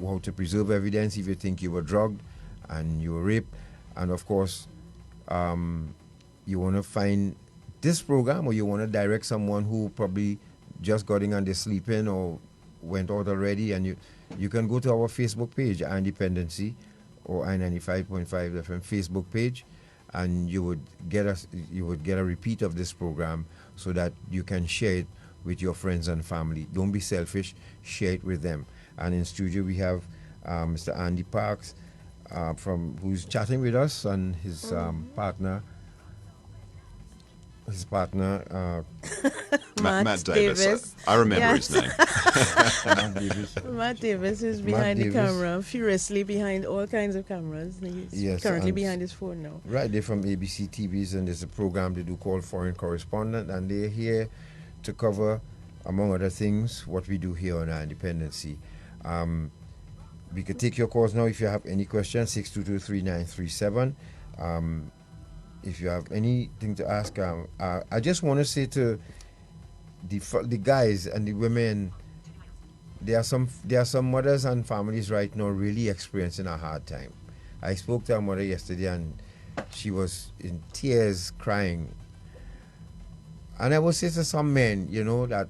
how to preserve evidence if you think you were drugged and you were raped. And of course, you want to find this program, or you want to direct someone who probably just got in and they're sleeping or went out already, and you can go to our Facebook page, Dependency, or I95.5 FM Facebook page, and you would get a repeat of this program so that you can share it with your friends and family. Don't be selfish, share it with them. And in studio we have Mr. Andy Parks, who's chatting with us, and his partner. Matt Davis. I remember his name. Matt Davis is behind the camera, furiously behind all kinds of cameras. He's currently behind his phone now. Right, they're from ABCTV, and there's a program they do called Foreign Correspondent, and they're here to cover, among other things, what we do here on our Dependency. We could take your calls now if you have any questions, 622-3937. If you have anything to ask, I just want to say to the guys and the women, there are some mothers and families right now really experiencing a hard time. I spoke to a mother yesterday, and she was in tears, crying. And I would say to some men, that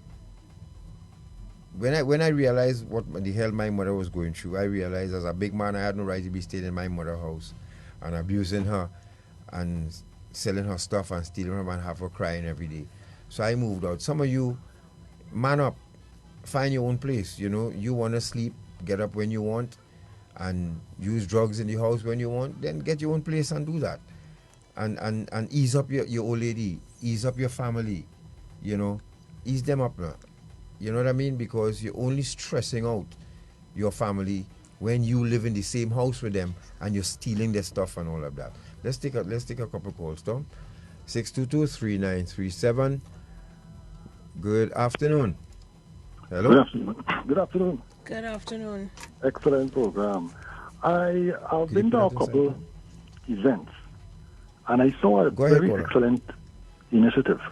when I realized what the hell my mother was going through, I realized as a big man I had no right to be staying in my mother's house and abusing her and selling her stuff and stealing her and have her crying every day. So I moved out. Some of you, man up, find your own place. You want to sleep, get up when you want, and use drugs in the house when you want, then get your own place and do that. And ease up your old lady, ease up your family, ease them up now. You know what I mean? Because you're only stressing out your family when you live in the same house with them and you're stealing their stuff and all of that. Let's take a couple calls, Tom. 622-3937. Good afternoon. Hello. Good afternoon. Good afternoon. Excellent program. I have been to a couple events, and I saw a very excellent initiative.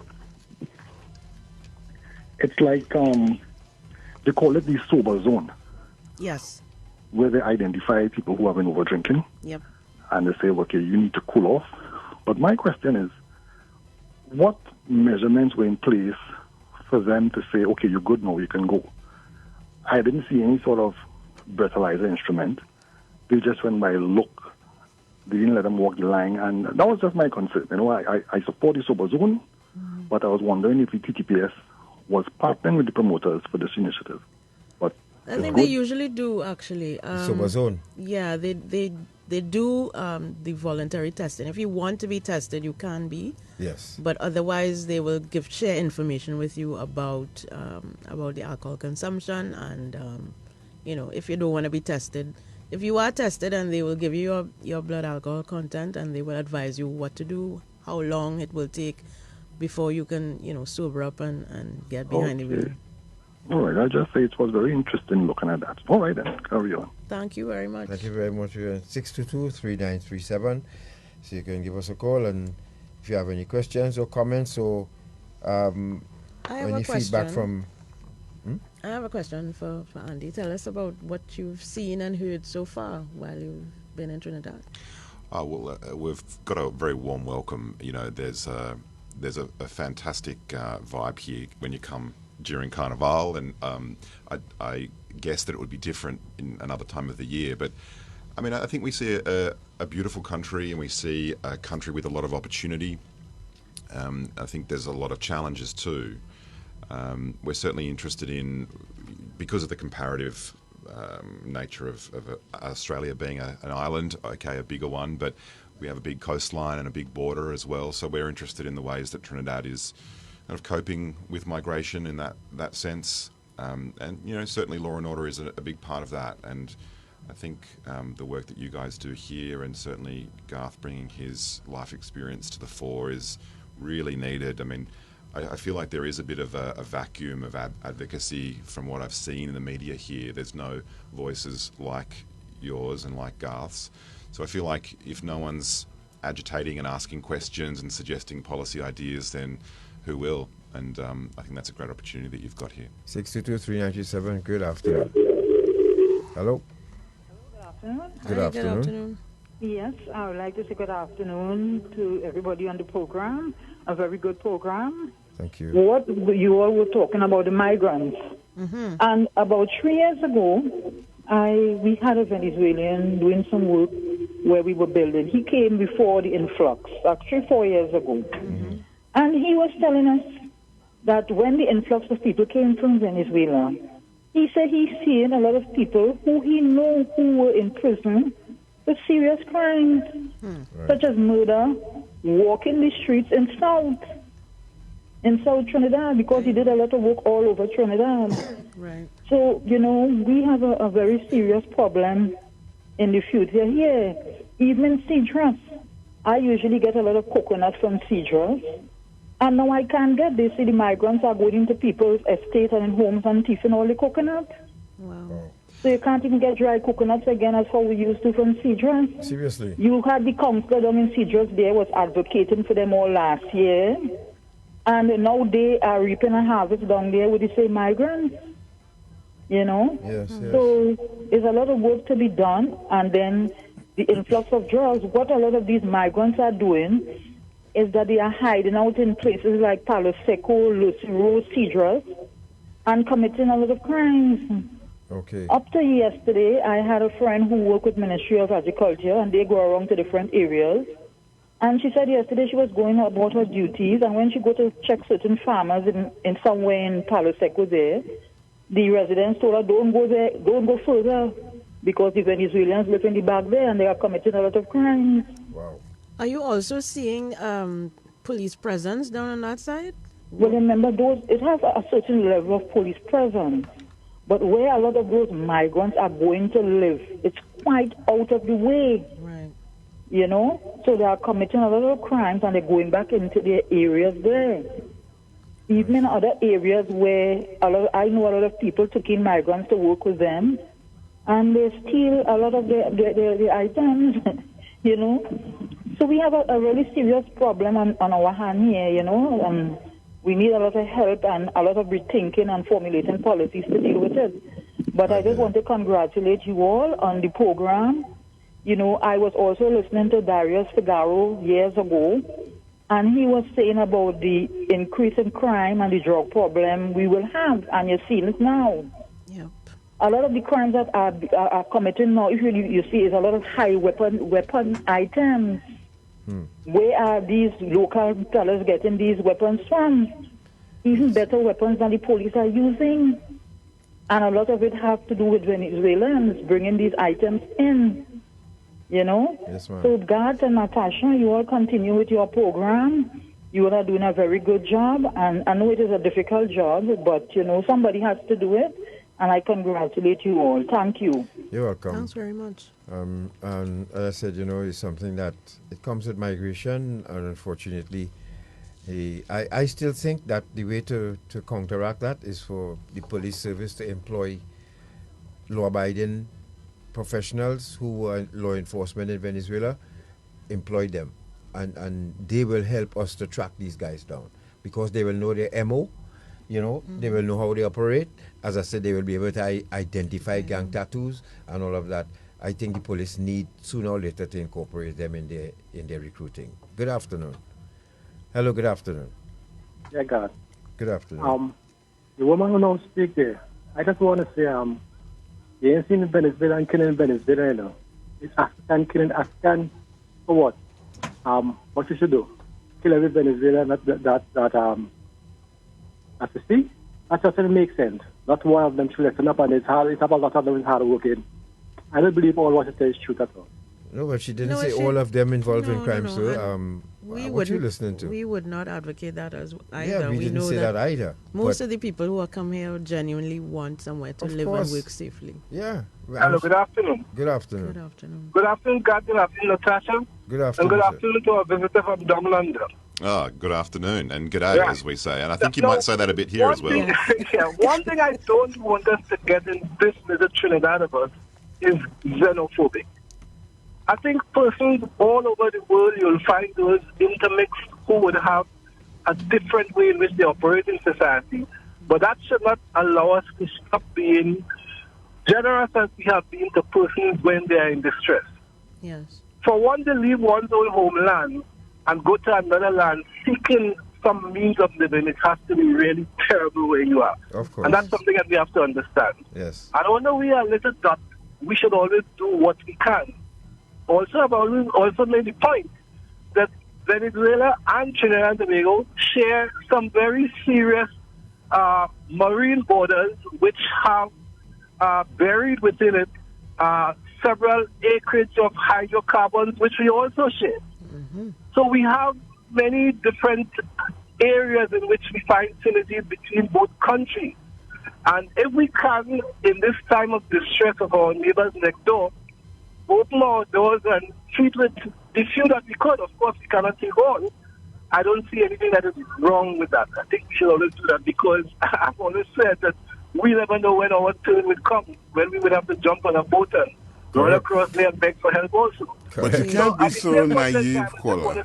It's like they call it the sober zone. Yes. Where they identify people who have been over drinking. Yep. And they say, okay, you need to cool off. But my question is, what measurements were in place for them to say, okay, you're good now, you can go? I didn't see any sort of breathalyzer instrument. They just went by look. They didn't let them walk the line. And that was just my concern. I support the sober zone, but I was wondering if the TTPS was partnering with the promoters for this initiative. But I think they usually do, actually. Sober zone. Yeah, they do the voluntary testing. If you want to be tested, you can be. Yes. But otherwise, they will share information with you about the alcohol consumption, and if you don't want to be tested, if you are tested, and they will give you your blood alcohol content, and they will advise you what to do, how long it will take before you can, sober up and get behind the wheel. All right, I just say it was very interesting looking at that. All right, then, carry on. Thank you very much. Thank you very much. 622-3937. So you can give us a call, and if you have any questions or comments or any feedback from... I have a question for Andy. Tell us about what you've seen and heard so far while you've been in Trinidad. We've got a very warm welcome. There's a fantastic vibe here when you come during Carnival, and I guess that it would be different in another time of the year. But I mean, I think we see a beautiful country, and we see a country with a lot of opportunity. I think there's a lot of challenges too. We're certainly interested in, because of the comparative nature of Australia being an island, a bigger one, but we have a big coastline and a big border as well. So we're interested in the ways that Trinidad is kind of coping with migration in that sense. And certainly law and order is a big part of that. And I think the work that you guys do here, and certainly Garth bringing his life experience to the fore, is really needed. I mean, I feel like there is a bit of a vacuum of advocacy from what I've seen in the media here. There's no voices like yours and like Garth's. So I feel like if no one's agitating and asking questions and suggesting policy ideas, then who will? And I think that's a great opportunity that you've got here. 622-397, good afternoon. Hello. Good afternoon. Good afternoon. Yes, I would like to say good afternoon to everybody on the program. A very good program. Thank you. What you all were talking about the migrants. Mm-hmm. And about 3 years ago, we had a Venezuelan doing some work where we were building. He came before the influx, actually 4 years ago. Mm-hmm. And he was telling us that when the influx of people came from Venezuela, he said he's seeing a lot of people who he knew who were in prison for serious crimes, such as murder, walking the streets in South Trinidad, because he did a lot of work all over Trinidad. Right. So, we have a very serious problem in the future here. Even in Cedros, I usually get a lot of coconut from Cedros, and now I can't get this. See, the migrants are going into people's estates and in homes and thieving all the coconut. Wow. So you can't even get dry coconuts again as how we used to from Cedros. Seriously? You had the councillor down in Cedros there was advocating for them all last year. And now they are reaping a harvest down there with the same migrants. Yes. So there's a lot of work to be done. And then the influx of drugs, what a lot of these migrants are doing is that they are hiding out in places like Palo Seco, Lucero, Cedros, and committing a lot of crimes. Okay. Up to yesterday, I had a friend who worked with Ministry of Agriculture, and they go around to different areas. And she said yesterday she was going about her duties, and when she go to check certain farmers in somewhere in Palo Seco there, the residents told her, don't go there, don't go further, because the Venezuelans live in the back there, and they are committing a lot of crimes. Wow. Are you also seeing police presence down on that side? Well, remember, it has a certain level of police presence. But where a lot of those migrants are going to live, it's quite out of the way. Right. So they are committing a lot of crimes and they're going back into their areas there. Even in other areas where I know a lot of people took in migrants to work with them, and they steal a lot of the items, So we have a really serious problem on our hand here, we need a lot of help and a lot of rethinking and formulating policies to deal with it. But I just want to congratulate you all on the program. I was also listening to Darius Figaro years ago, and he was saying about the increase in crime and the drug problem we will have, and you're seeing it now. Yep. A lot of the crimes that are committed now, if you see, is a lot of high weapon items. Where are these local fellas getting these weapons from? Even better weapons than the police are using. And a lot of it has to do with Venezuelans bringing these items in. Yes, ma'am. So Garth and Natasha, you all continue with your program. You all are doing a very good job. And I know it is a difficult job, but, somebody has to do it. And I congratulate you all. Thank you. You're welcome. Thanks very much. And as I said, it's something that it comes with migration, and unfortunately, I still think that the way to counteract that is for the police service to employ law-abiding professionals who are law enforcement in Venezuela, employ them, and they will help us to track these guys down because they will know their MO, they will know how they operate. As I said, they will be able to identify gang tattoos and all of that. I think the police need sooner or later to incorporate them in their recruiting. Good afternoon. Hello, good afternoon. Yeah, Garth. Good afternoon. The woman who now speak there, I just want to say, you ain't seen Venezuela and killing Venezuela, you know. It's African killing African for what? What you should do? Kill every Venezuelan that you see? That doesn't make sense. Not one of them should listen up, and it's a lot of them is hard working. I don't believe all what she says is true at all. No, but she didn't say all of them involved in crime, no, so what are you listening to? We would not advocate that either. Yeah, we didn't know say that either. Most of the people who are come here genuinely want somewhere to live and work safely. Yeah. Hello, good afternoon. Good afternoon. Good afternoon. Good afternoon, Garth. Good afternoon, Natasha. Good afternoon. And good afternoon to our visitor from Down Under. Oh, good afternoon and g'day, as we say. And I think you might say that a bit here as well. One thing I don't want us to get in this little Trinidad of us is xenophobic. I think persons all over the world, you'll find those intermixed who would have a different way in which they operate in society. But that should not allow us to stop being generous as we have been to persons when they are in distress. Yes. For one to leave one's own homeland and go to another land seeking some means of living, it has to be really terrible where you are. Of course. And that's something that we have to understand. Yes. And although we are a little dot, we should always do what we can. Also, I've always also made the point that Venezuela and Trinidad and Tobago share some very serious marine borders which have buried within it several acreage of hydrocarbons which we also share. Mm-hmm. So we have many different areas in which we find synergy between both countries. And if we can, in this time of distress of our neighbors next door, open our doors and treat with the few that we could. Of course, we cannot take all. I don't see anything that is wrong with that. I think we should always do that because I've always said that we never know when our turn would come, when we would have to jump on a boat and run across there and beg for help also. But you can't be so naive, Kola.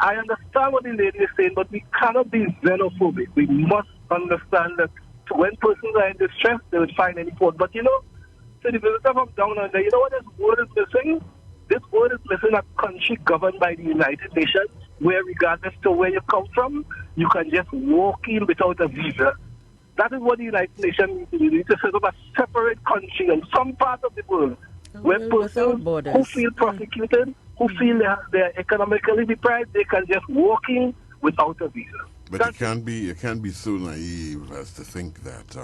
I understand what the lady is saying, but we cannot be xenophobic. We must understand that when persons are in distress, they will find any fault. But so the visitor from down under, you know what this word is missing? This word is missing a country governed by the United Nations, where regardless to where you come from, you can just walk in without a visa. That is what the United Nations need to set up a separate country in some part of the world where persons who feel prosecuted, who feel they are economically deprived, they can just walk in without a visa. But you can't be so naive as to think that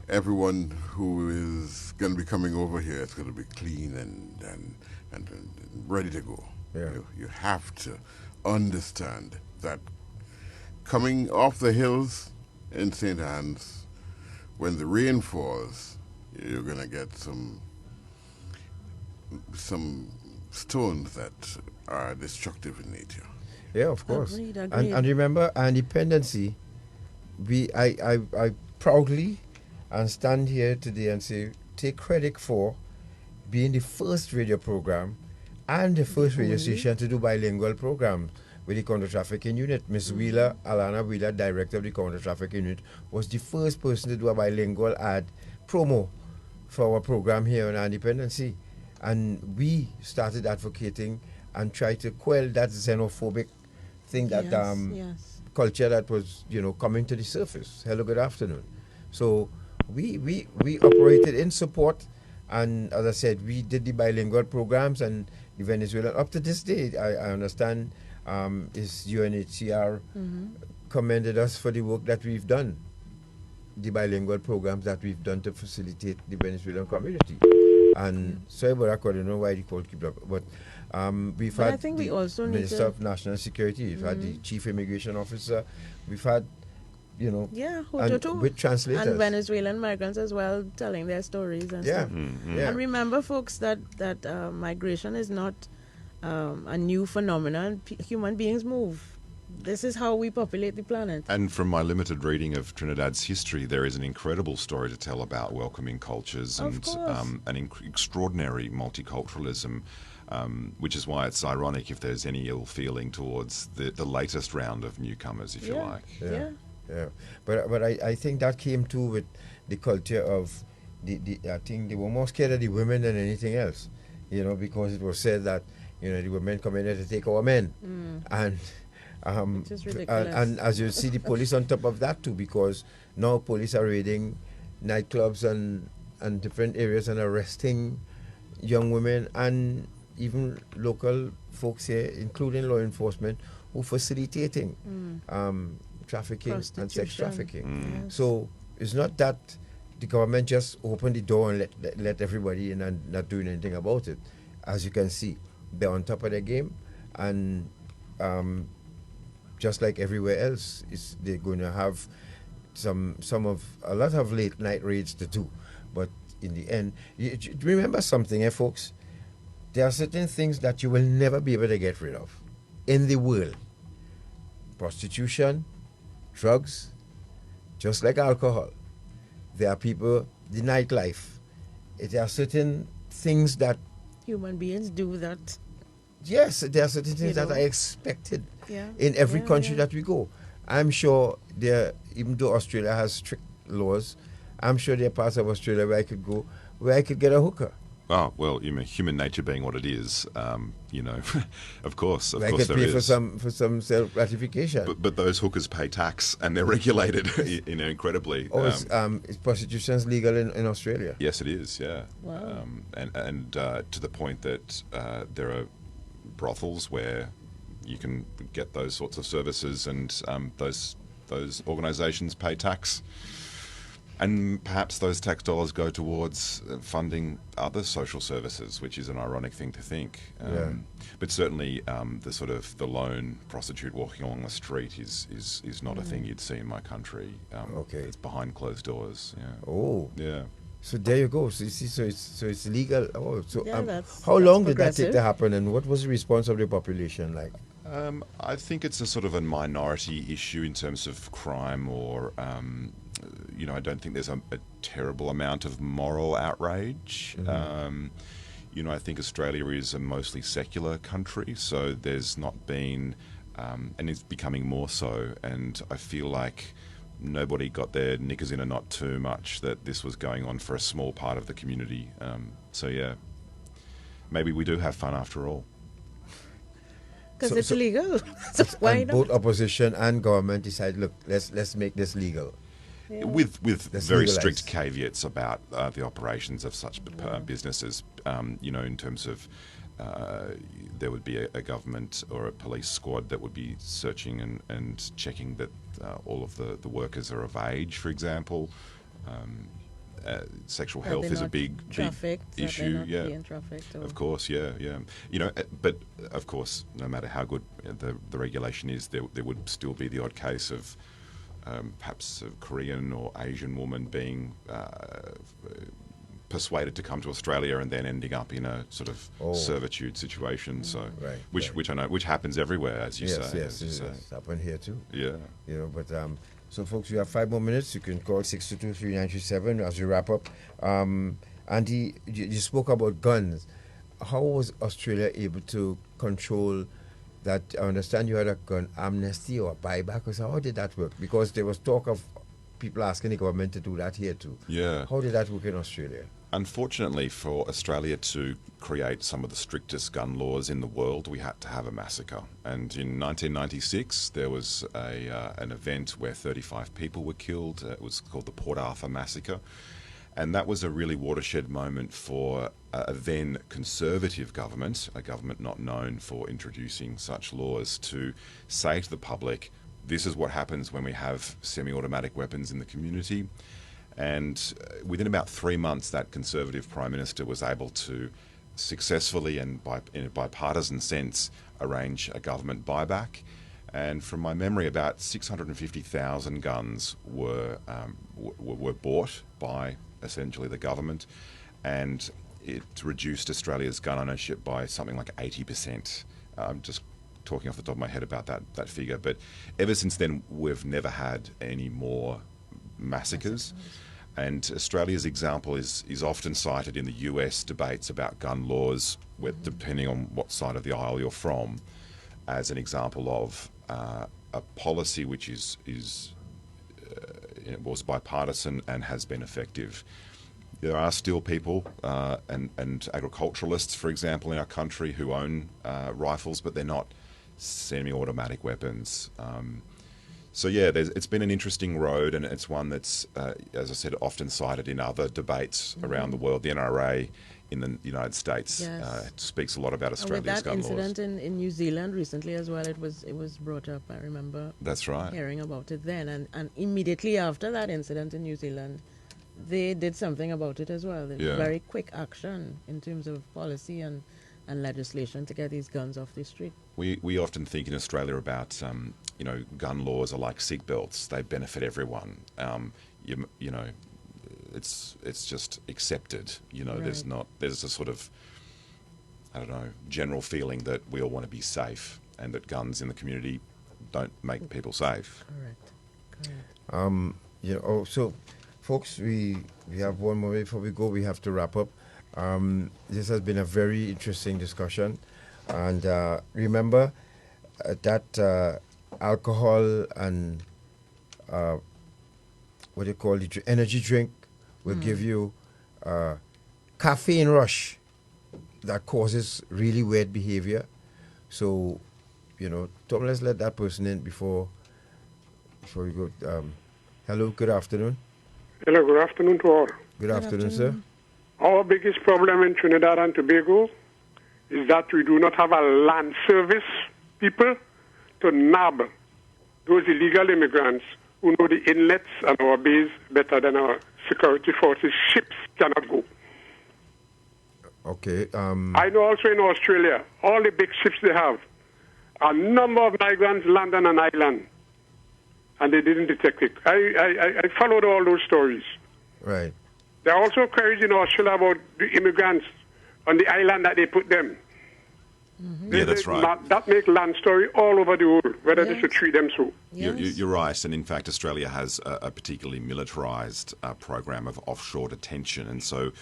everyone who is going to be coming over here is going to be clean and ready to go. Yeah. You have to understand that coming off the hills in St. Anne's, when the rain falls, you're going to get some stones that are destructive in nature. Yeah, of course. Agreed. And remember, our Dependency, I proudly and stand here today and say, take credit for being the first radio program and the first radio station to do bilingual programs with the counter-trafficking unit. Miss Wheeler, Alana Wheeler, director of the counter-trafficking unit, was the first person to do a bilingual ad promo for our program here on our Dependency. And we started advocating and tried to quell that xenophobic thing, that culture that was, coming to the surface. Hello, good afternoon. So we operated in support, and as I said, we did the bilingual programs, and the Venezuelan, up to this day, I understand, is UNHCR commended us for the work that we've done, the bilingual programs that we've done to facilitate the Venezuelan community. And sorry about that, I don't know why the call keep up, but we've had I think we also Minister of National Security, we've had the Chief Immigration Officer, we've had, with translators. And Venezuelan migrants as well, telling their stories and stuff. Yeah. And remember, folks, that migration is not a new phenomenon. Human beings move. This is how we populate the planet. And from my limited reading of Trinidad's history, there is an incredible story to tell about welcoming cultures and extraordinary multiculturalism, which is why it's ironic if there's any ill feeling towards the latest round of newcomers, if you like. Yeah. But I think that came too with the culture of I think they were more scared of the women than anything else, because it was said that the women come in there to take our men, and which is ridiculous. And as you see, the police on top of that too, because now police are raiding nightclubs and different areas and arresting young women and even local folks here, including law enforcement, who facilitating trafficking and sex trafficking. Yes. So it's not that the government just opened the door and let everybody in and not doing anything about it. As you can see, they're on top of their game, and just like everywhere else, they're going to have a lot of late night raids to do. But in the end, remember something, folks. There are certain things that you will never be able to get rid of in the world. Prostitution, drugs, just like alcohol. There are people, the nightlife. There are certain things that human beings do that. Yes, there are certain things that are expected in every country that we go. I'm sure even though Australia has strict laws, I'm sure there are parts of Australia where I could go, where I could get a hooker. Oh, well, human nature being what it is, of course I there could pay is. for some self-gratification. But those hookers pay tax and they're regulated, incredibly. Is prostitution legal in Australia? Yes, it is, yeah. Wow. And to the point that there are brothels where you can get those sorts of services, and those organisations pay tax. And perhaps those tax dollars go towards funding other social services, which is an ironic thing to think. But certainly, the lone prostitute walking along the street is not a thing you'd see in my country. It's behind closed doors. Yeah. Oh. Yeah. So there you go. So you see, so it's legal. Oh, so how that's long did that take to happen, and what was the response of the population like? I think it's a sort of a minority issue in terms of crime, or I don't think there's a terrible amount of moral outrage. I think Australia is a mostly secular country, so there's not been, and it's becoming more so, and I feel like nobody got their knickers in a knot too much that this was going on for a small part of the community. Maybe we do have fun after all. Because it's illegal. So why not? Both opposition and government decide, look, let's make this legal. Yeah. With very legalized. strict caveats about the operations of such businesses. In terms of there would be a government or a police squad that would be searching and checking that all of the workers are of age, for example. Sexual health is a big issue. Of course, yeah. But of course, no matter how good the regulation is, there would still be the odd case of perhaps a Korean or Asian woman being persuaded to come to Australia and then ending up in a sort of servitude situation. So, which I know, which happens everywhere, as you say. Yes, it's happened here too. Yeah. But so folks, you have 5 more minutes. You can call 622-3937 as we wrap up. Andy, you spoke about guns. How was Australia able to control that? I understand you had a gun amnesty or buyback. So how did that work? Because there was talk of people asking the government to do that here too. Yeah. How did that work in Australia? Unfortunately, for Australia to create some of the strictest gun laws in the world, we had to have a massacre. And in 1996, there was an event where 35 people were killed. It was called the Port Arthur Massacre. And that was a really watershed moment for a then conservative government, a government not known for introducing such laws, to say to the public, this is what happens when we have semi-automatic weapons in the community. And within about 3 months, that Conservative Prime Minister was able to successfully and in a bipartisan sense arrange a government buyback. And from my memory, about 650,000 guns were bought by essentially the government, and it reduced Australia's gun ownership by something like 80%. Just talking off the top of my head about that figure. But ever since then, we've never had any more massacres. And Australia's example is often cited in the US debates about gun laws, with, depending on what side of the aisle you're from, as an example of a policy which was bipartisan and has been effective. There are still people and agriculturalists, for example, in our country who own rifles, but they're not semi-automatic weapons. So yeah, it's been an interesting road, and it's one that's, as I said, often cited in other debates around the world. The NRA in the United States speaks a lot about Australia's gun laws. With that incident in New Zealand recently as well, it was brought up. I remember. That's right. Hearing about it then, and immediately after that incident in New Zealand, they did something about it as well. Very quick action in terms of policy and legislation to get these guns off the street. We often think in Australia about gun laws are like seatbelts; they benefit everyone. It's just accepted. Right. There's a sort of, I don't know, general feeling that we all want to be safe, and that guns in the community don't make people safe. Correct. So, folks, we have one more before we go. We have to wrap up. This has been a very interesting discussion, and remember that alcohol and what do you call it, energy drink will give you caffeine rush that causes really weird behavior. So, Tom, let's let that person in before we go. Hello, good afternoon. Hello, good afternoon to all. Good afternoon, sir. Our biggest problem in Trinidad and Tobago is that we do not have a land service people to nab those illegal immigrants who know the inlets and our bays better than our security forces. Ships cannot go. Okay. I know also in Australia, all the big ships they have, a number of migrants land on an island, and they didn't detect it. I followed all those stories. Right. There are also queries in Australia about the immigrants on the island that they put them. Yeah, that's right. That makes land story all over the world, whether they should treat them so. You're right, and in fact, Australia has a particularly militarised program of offshore detention, and so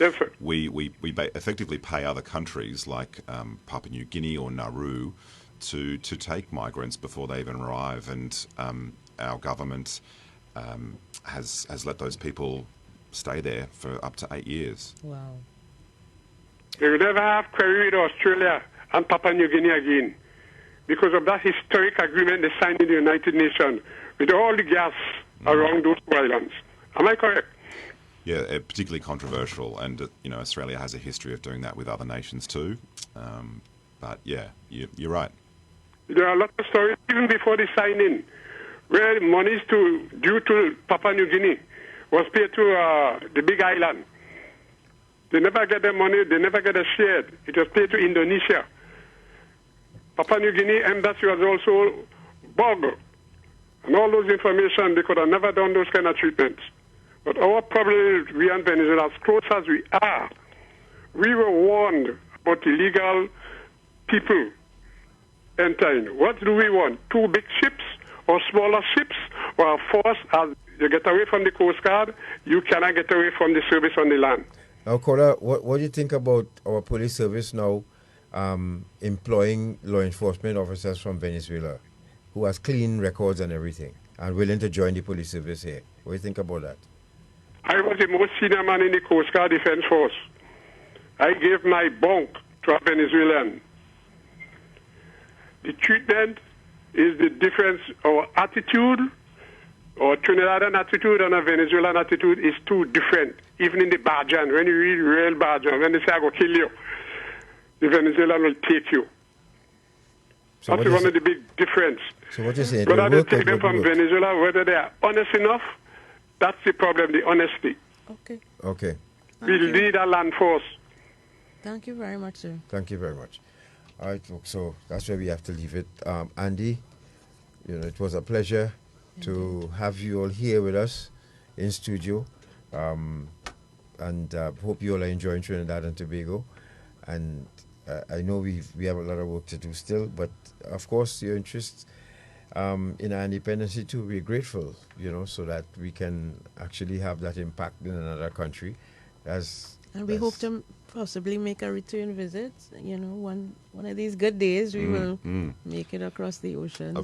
we effectively pay other countries like Papua New Guinea or Nauru to take migrants before they even arrive, and our government has let those people stay there for up to 8 years. Wow. They will never have query with Australia and Papua New Guinea again because of that historic agreement they signed in the United Nations with all the gas around those islands. Am I correct? Yeah, particularly controversial, and Australia has a history of doing that with other nations too. But yeah, you're right. There are a lot of stories even before they sign in, where monies due to Papua New Guinea was paid to the big island. They never get their money, they never get a share. It was paid to Indonesia. Papua New Guinea embassy was also bugged. And all those information, they could have never done those kind of treatments. But our problem is we and Venezuela, as close as we are, we were warned about illegal people entering. What do we want? 2 big ships or smaller ships, or a force? As you get away from the Coast Guard, you cannot get away from the service on the land. Now, Kola, what do you think about our police service now employing law enforcement officers from Venezuela who has clean records and everything and willing to join the police service here? What do you think about that? I was the most senior man in the Coast Guard Defense Force. I gave my bunk to a Venezuelan. The treatment is the difference. Our attitude, our Trinidadian attitude and a Venezuelan attitude is too different. Even in the Bajan, when you read real Bajan, when they say, I go kill you, the Venezuelan will take you. So that's one of the big difference. So what you're saying? Whether they take them from Venezuela, whether they are honest enough, that's the problem, the honesty. Okay. We need a land force. Thank you very much, sir. Thank you very much. All right, folks, so that's where we have to leave it. Andy, it was a pleasure to have you all here with us in studio. And hope you all are enjoying Trinidad and Tobago. And I know we have a lot of work to do still, but of course your interest in our independency too, we're grateful, so that we can actually have that impact in another country. And we hope to possibly make a return visit. One of these good days we will make it across the ocean.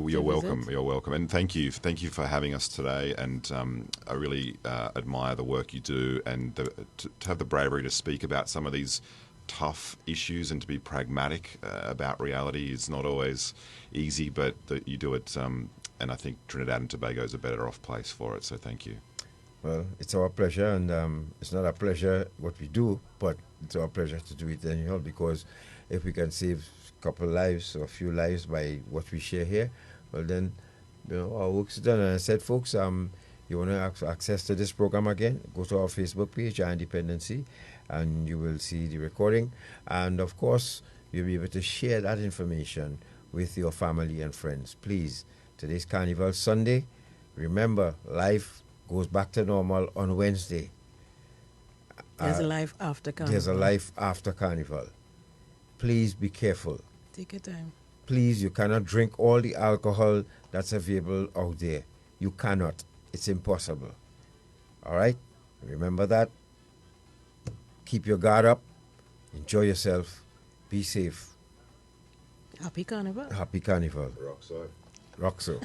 You're welcome. You're welcome, and thank you for having us today. And I really admire the work you do, and to have the bravery to speak about some of these tough issues and to be pragmatic about reality is not always easy, but you do it. And I think Trinidad and Tobago is a better off place for it. So thank you. Well, it's our pleasure, and it's not a pleasure what we do, but it's our pleasure to do it anyhow, because if we can save a couple lives or a few lives by what we share here, well then, our work's done. And I said, folks, you want to have access to this program again, go to our Facebook page, Our Dependency, and you will see the recording. And of course, you'll be able to share that information with your family and friends. Please, today's Carnival Sunday. Remember, life goes back to normal on Wednesday. There's a life after Carnival. There's a life after Carnival. Please be careful. Take your time. Please, you cannot drink all the alcohol that's available out there. You cannot. It's impossible. All right? Remember that. Keep your guard up. Enjoy yourself. Be safe. Happy Carnival. Happy Carnival. Roxo. Roxo.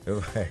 Bye-bye.